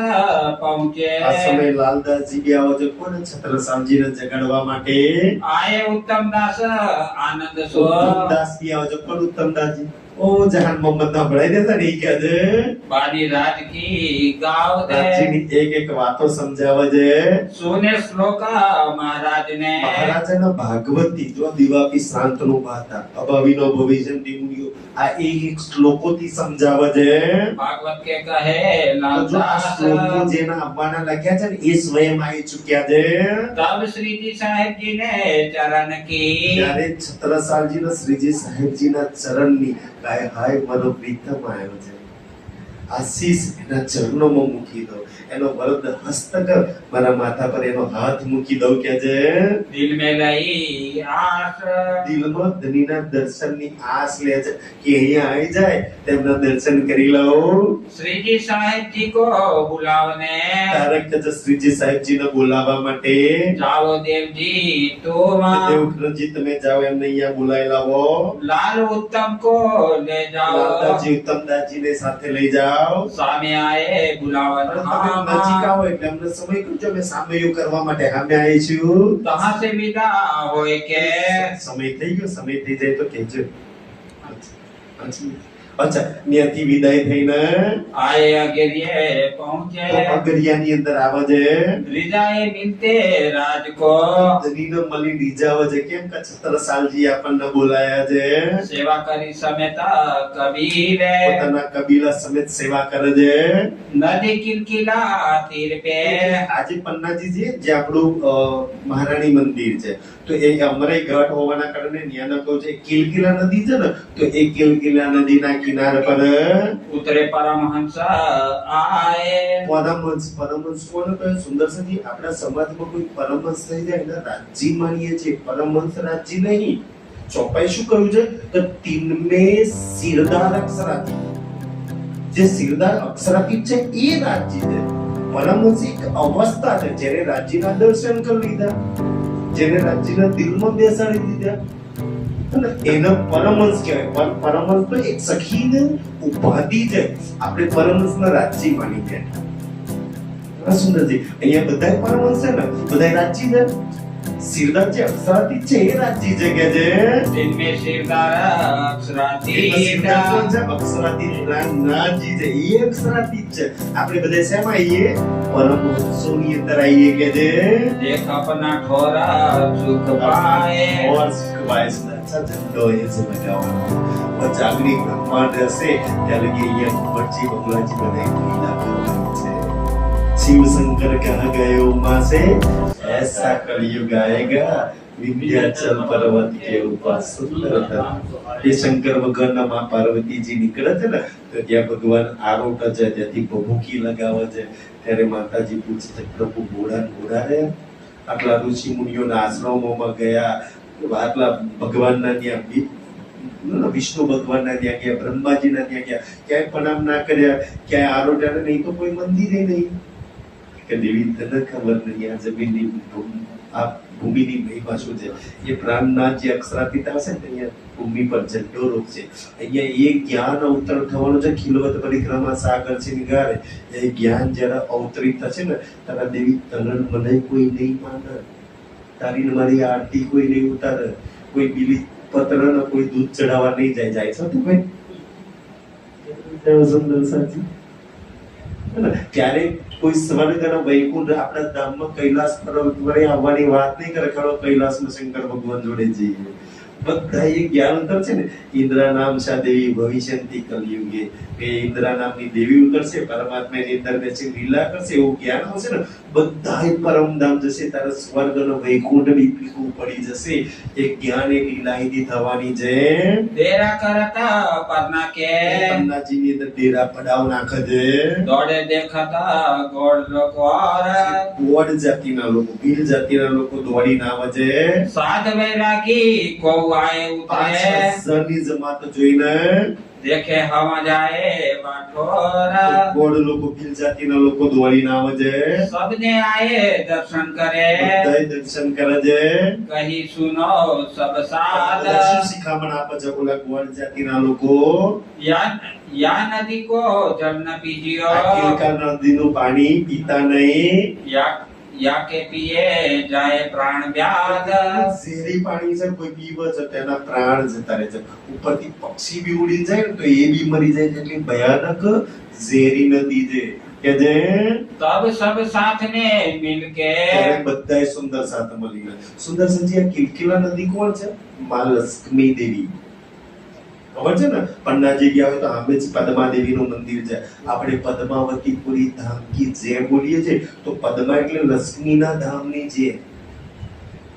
पहुंचे આ સમયે લાલદાસજી બી આવો છે કોને? છત્રસાલજીને જગાડવા માટે. आए उत्तम दास आनंद सो ઉત્તમદાસ બી આવો છે કોણ? ઉત્તમદાસજી. ઓ જહાન મોહમ્મદ ના ભણાઈ દેતા ને, ઈ કહે છે बानी राज की गाव दे રાજ્યની એક એક વાતો સમજાવે છે. सुने श्लोक महाराज ने મહારાજાના ભાગવતથી જો દિવાપી શાંતનો ભાતા અભાવીનો ભવિષ્ય દીમુડિયો આ એક એક શ્લોકોથી સમજાવે છે. भागवत के कहे તો જો આ શ્લોકો लालदास જેના આવવાના લખ્યા છે ને એ સ્વયં આવી ચૂક્યા છે. तब श्री जी साहेब जी ने चरण की ત્યારે છત્રસાલજીના શ્રીજી સાહેબજીના ચરણની ગાય હાય મારો પ્રીતમ આવ્યો છે, આશીષ એના ચરણોમાં મૂકી દો, એનો વરદ હસ્તક મારા માથા પર એનો હાથ મૂકી દઉં કે છે. दिल में लई आस દિલમાં ધણીના દર્શનની આસ લે છે કે અહીંયા આવી જાય તેમના દર્શન કરી લઉં. श्री जी साहेब जी को बुलावने તારક કે છે શ્રીજી સાહેબજીને બોલાવવા માટે. जाओ देव जी तुम દેવકરણજી તમે જાઓ, એમને અહીંયા બોલાવી લાવો. लाल उत्तम को ले जाओ લાલદાસજી ઉત્તમદાસજીને સાથે લઈ જાઓ. सामे आए बुलावन તમે નજીક આવો એટલે અમને સમય કરજો, અમે સામૈયું કરવા માટે સામે આવી છું. कहाँ से विदा होए के સમય થઈ ગયો, સમય થઈ જાય તો કહેજો. અચ્છા, ત્યાંથી વિદાય થઈને आए अगरिये पहुँचे તો અગરિયાની અંદર આવે છે. रिजाए मिलते राज को ધણીને મળી રીઝાવે છે. કેમ કે છત્રસાલજી આપણને બોલાયા છે. सेवा करी समेत कबीरे પોતાના કબીલા સમેત સેવા કરે છે. नदी किलकिला तीर पे આજે પન્નાજી છે જે આપણું મહારાણી મંદિર છે, તો એ અમરાઈ ઘાટ હોવાના કારણે ન્યાનો કહું છે કિલકિલા નદી છે ને, તો એ કિલકિલા નદીના કિનારે પર ઉતરે પરમહંસ આયે. પરમહંસ કોને કહે? સુંદરસજી, આપણા સમાજમાં કોઈ પરમહંસ થઈ જાય એને રાજ્ય માનીએ છીએ, પરમહંસ રાજ્ય નહીં. ચોપાઈ શું કહ્યું છે કે તીનમે સિરદાર અક્ષરાતી, જે સિરદાર અક્ષરાતી છે એ રાજ્ય છે. પરમહંસ એક અવસ્થા છે જેને રાજ્યના દર્શન કરી લીધા, જેને રાજ્યના દિલમાં બેસાડી દીધા, અને એને પરમહંસ કહેવાય. પણ પરમહંસ તો એક સખીને ઉપાધિ છે. આપણે પરમહંસના રાજ્ય માની ગયા. સુંદરજી, અહીંયા બધાય પરમહંસ છે ને, બધાય રાજ્ય છે. સિરદાર જે અક્ષરાતી છે એ રાજ્ય છે કે છે દિનમે સિરદાર અક્ષરાતી અક્ષરાતી નાજી છે એ અક્ષરાતી છે. આપણે બધા શેમાં આવીએ? પરમહંસોની અંદર આવીએ કે છે દેખ અપના ઠોરા સુખ પાએ. और सुखवाय अच्छा झंडो ये से लगावવાનો. और જાગૃત બ્રહ્માંડ હશે ત્યારે કે અહીંયા ભટ્ટજી બગલાજી બનાવી લીલા કરવાની છે. शिव शंकर कहा गए माँ से ऐसा कलयुग आएगा विंध्याचल पर्वत के ऊपर सुंदर था. ये शंकर भगवान माँ पार्वती जी નીકળે છે ને, તો ત્યાં ભગવાન આરોટ છે, ત્યાંથી ભભૂકી લગાવે છે. ત્યારે માતાજી પૂછે છે, પ્રભુ ઘોડા રહ્યા? આટલા ઋષિ મુનિઓના આશ્રમોમાં ગયા, આટલા ભગવાનના ત્યાં વિષ્ણુ ભગવાનના ત્યાં ગયા, બ્રહ્માજીના ત્યાં ગયા, ક્યાંય પ્રણામ ના કર્યા, ક્યાંય આરોટ્યા નહીં, તો કોઈ મંદિરે નહીં. કે દેવી તને ખબર નહીં આ જમીનની આ ભૂમિની મહિમા શું છે. એ પ્રાણના જે અક્ષરાતીતા હશે ને, અહીંયા ભૂમિ પર ઝંડો રૂપ છે. અહીંયા એ જ્ઞાન અવતર થવાનું છે. ખીલવત પરિક્રમા સાગર છે નિગારે એ જ્ઞાન જ્યારે અવતરિત થશે ને, તારા દેવી તને મને કોઈ નહીં માને, તારી ને મારી આરતી કોઈ નહીં ઉતારે, કોઈ બીલી પત્ર ને કોઈ દૂધ ચડાવવા નહીં જાય છે તો ભાઈ સુંદર સાચી. ત્યારે કોઈ સ્વર્ગના વૈકુંઠ આપણા ધામમાં કૈલાસ પર્વત વડે આવવાની વાત નહીં કરે. ખરો કૈલાસમાં શંકર ભગવાન જોડે જઈએ. બધા એ જ્ઞાન અંતર છે ને. ઇન્દ્રા નામ શા દેવી ભવિષ્યંતી કલયુગે, કે ઇન્દ્રા નામની દેવી ઉતરશે, પરમાત્માની અંદર બેસી લીલા કરશે, એવું જ્ઞાન આવશે ને, બધાય પરમધામ જશે. તારે સ્વર્ગનો વૈકુંઠ બી પીકું પડી જશે. એ જ્ઞાન એ લીલાઈથી થવાની છે. ડેરા કરતા પરના કે પન્નાજીની અંદર ડેરા પડાવ નાખે છે. દોડે દેખાતા ગોળ લોકો ગોળ જાતિના લોકો, ભીલ જાતિના લોકો દોડીને આવે છે. સાધ વૈરાગી કો આય ઉતરે પાછળની જમાત જોઈને દેખે હવા જાય વાઠોરા. ગોળ લોકો, ભીલ જાતિના લોકો દોડીને આવે છે. સબને આયે દર્શન કરે બધાય દર્શન કરે છે. કહી સુનો સબ સાદ. શું શિખામણ આપે છે ઓલા ગોળ જાતિના લોકો? યા નદી કો જલ ન પીજિયો. આ કિલકા નદીનું પાણી પીતા નહીં. યા કે પીએ જાય પ્રાણ વ્યાગ. ઝેરી પાણી છે, કોઈ પીવે છે તેના પ્રાણ જતા રહે છે. ઉપરથી પક્ષી બી ઉડી જાય ને તો એ બી મરી જાય છે. એટલી ભયાનક ઝેરી નદી છે કે જે તબ સબ સાથ ને મિલ કે બધાય સુંદર સાથ મળી ગયા. સુંદર સંજી, આ કિલકિલા નદી કોણ છે? માં લક્ષ્મી દેવી. ખબર છે ને? પન્નાજી ગયા હોય તો સામે જ પદ્મા દેવીનું મંદિર છે. આપણે પદ્માવતીપુરી ધામ કી જે બોલીએ છે, તો પદ્મા એટલે લક્ષ્મીના ધામની જે.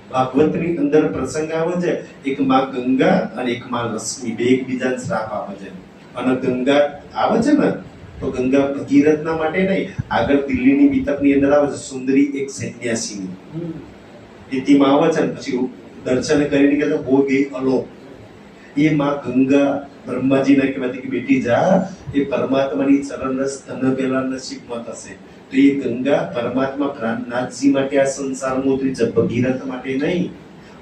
ભાગવતની અંદર પ્રસંગ આવે છે, એક માં ગંગા અને એક માં લક્ષ્મી, બે એકબીજાને શ્રાપ આપે છે. અને ગંગા આવે છે ને, તો ગંગા ભગીરથના માટે નહીં, આગળ દિલ્હીની બીતકની અંદર આવે છે સુંદરી એક સન્યાસીની નીતિમાં આવે છે. પછી દર્શન કરીને કહે હો ગઈ અલોક. એ માં ગંગા બ્રહ્માજીને કહેવાતી કે બેટી જા, એ પરમાત્માની ચરણ રસ તને પેલા નસીબમાં થશે. તો એ ગંગા પરમાત્મા પ્રાણનાથજી માટે આ સંસારમાં ઉતરી છે, ભગીરથ માટે નહીં.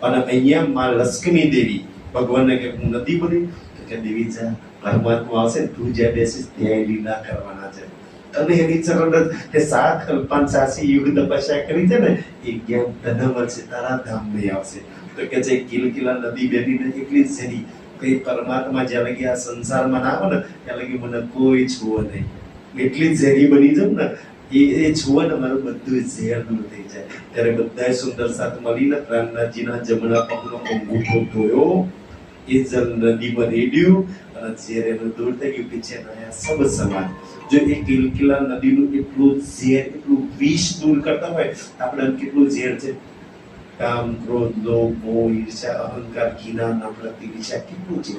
અને અહીંયા માં લક્ષ્મી દેવી ભગવાનને કે હું નથી બની, તો કે દેવી જા, પરમાત્મા આવશે તું જ્યાં બેસીસ ત્યાં લીલા કરવાના છે. અને એની ચરણ રસ તે 7 કલ્પાંચાસી યુગ તપસ્યા કરી છે ને, એ જ્ઞાન તને મળશે, તારા ધામમાં આવશે. તો કે છે કિલકિલા નદી બેની એટલી જ ઝેરી કે પરમાત્મા જ્યાં લગી આ સંસારમાં ના આવે ને ત્યાં લગી મને કોઈ છુવે નહીં. એટલી જ ઝેરી બની જાવ ને, એ છુવે ને મારું બધું ઝેર દૂર થઈ જાય. ત્યારે બધાય સુંદર સાથ મળીને પ્રાણનાથજીના જમણા પગનો અંગૂઠો ધોયો, એ જલ નદીમાં રેડ્યું અને ઝેર એનું દૂર થઈ ગયું. પીછેના સબ સમાજ જો એ કિલકિલા નદીનું એટલું ઝેર, એટલું વિષ દૂર કરતા હોય, આપણે કેટલું ઝેર છે કામ, ક્રોધ, લોભ, મોહ, ઈર્ષ્યા, અહંકાર, ઘીના, નફરત, ઈર્ષ્યા કેટલું છે.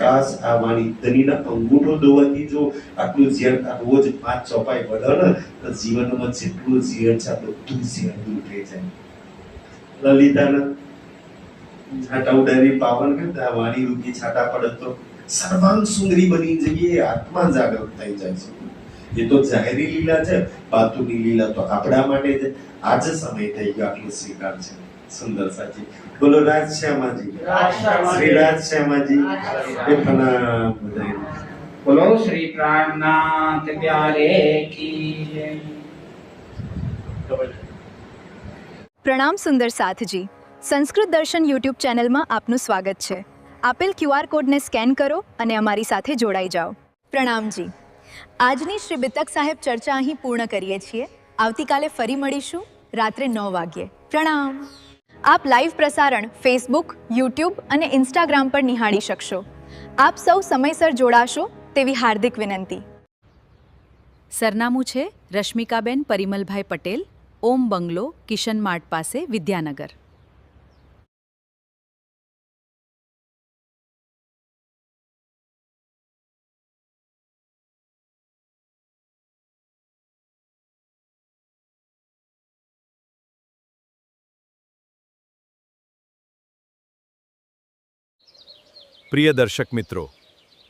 કાશ આ વાણી ધનીના અંગૂઠો દોવાથી જો આટલું ઝેર રોજ 5 ચોપાઈ વળે ને તો જીવનમાં જેટલું ઝેર છે બધું ઝેર દૂર થઈ જાય. લલિતાના છાટા ઉડાડી પાવન કરતા વાણી રૂપી છાટા પડે તો સર્વાંગ સુંદરી બની જઈએ, આત્મા જાગૃત થઈ જાય છે. એ તો જાહેરી લીલા છે, બાતુની લીલા તો આપણા માટે જ આજ સમય થઈ ગયો આટલું સ્વીકાર છે. સુંદર સાચી બોલો રાજ શ્યામાજી, શ્રી રાજ શ્યામાજી એ પ્રણામ બધાય. બોલો શ્રી પ્રાણનાથ પ્યારે કી જય. પ્રણામ સુંદર સાથજી. સંસ્કૃત દર્શન યુટ્યુબ ચેનલમાં આપનું સ્વાગત છે. આપેલ QR કોડને સ્કેન કરો અને અમારી સાથે જોડાઈ જાઓ. પ્રણામજી. આજની શ્રી બિતક સાહેબ ચર્ચા અહીં પૂર્ણ કરીએ છીએ. આવતીકાલે ફરી મળીશું રાત્રે 9 વાગ્યે. પ્રણામ. આપ લાઈવ પ્રસારણ ફેસબુક, યુટ્યુબ અને ઇન્સ્ટાગ્રામ પર નિહાળી શકશો. આપ સૌ સમયસર જોડાશો તેવી હાર્દિક વિનંતી. સરનામું છે રશ્મિકાબેન પરિમલભાઈ પટેલ, ઓમ બંગલો, કિશન માર્ટ પાસે, વિદ્યાનગર. પ્રિય દર્શક મિત્રો,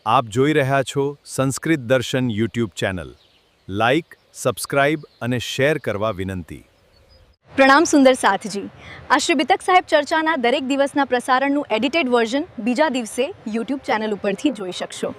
આપ જોઈ રહ્યા છો સંસ્કૃત દર્શન યુટ્યુબ ચેનલ. લાઇક, સબસ્ક્રાઇબ અને શેર કરવા વિનંતી. પ્રણામ સુંદર સાથજી. આ શ્રી બિતક સાહેબ ચર્ચાના દરેક દિવસના પ્રસારણનું એડિટેડ વર્ઝન બીજા દિવસે યુટ્યુબ ચેનલ ઉપરથી જોઈ શકશો.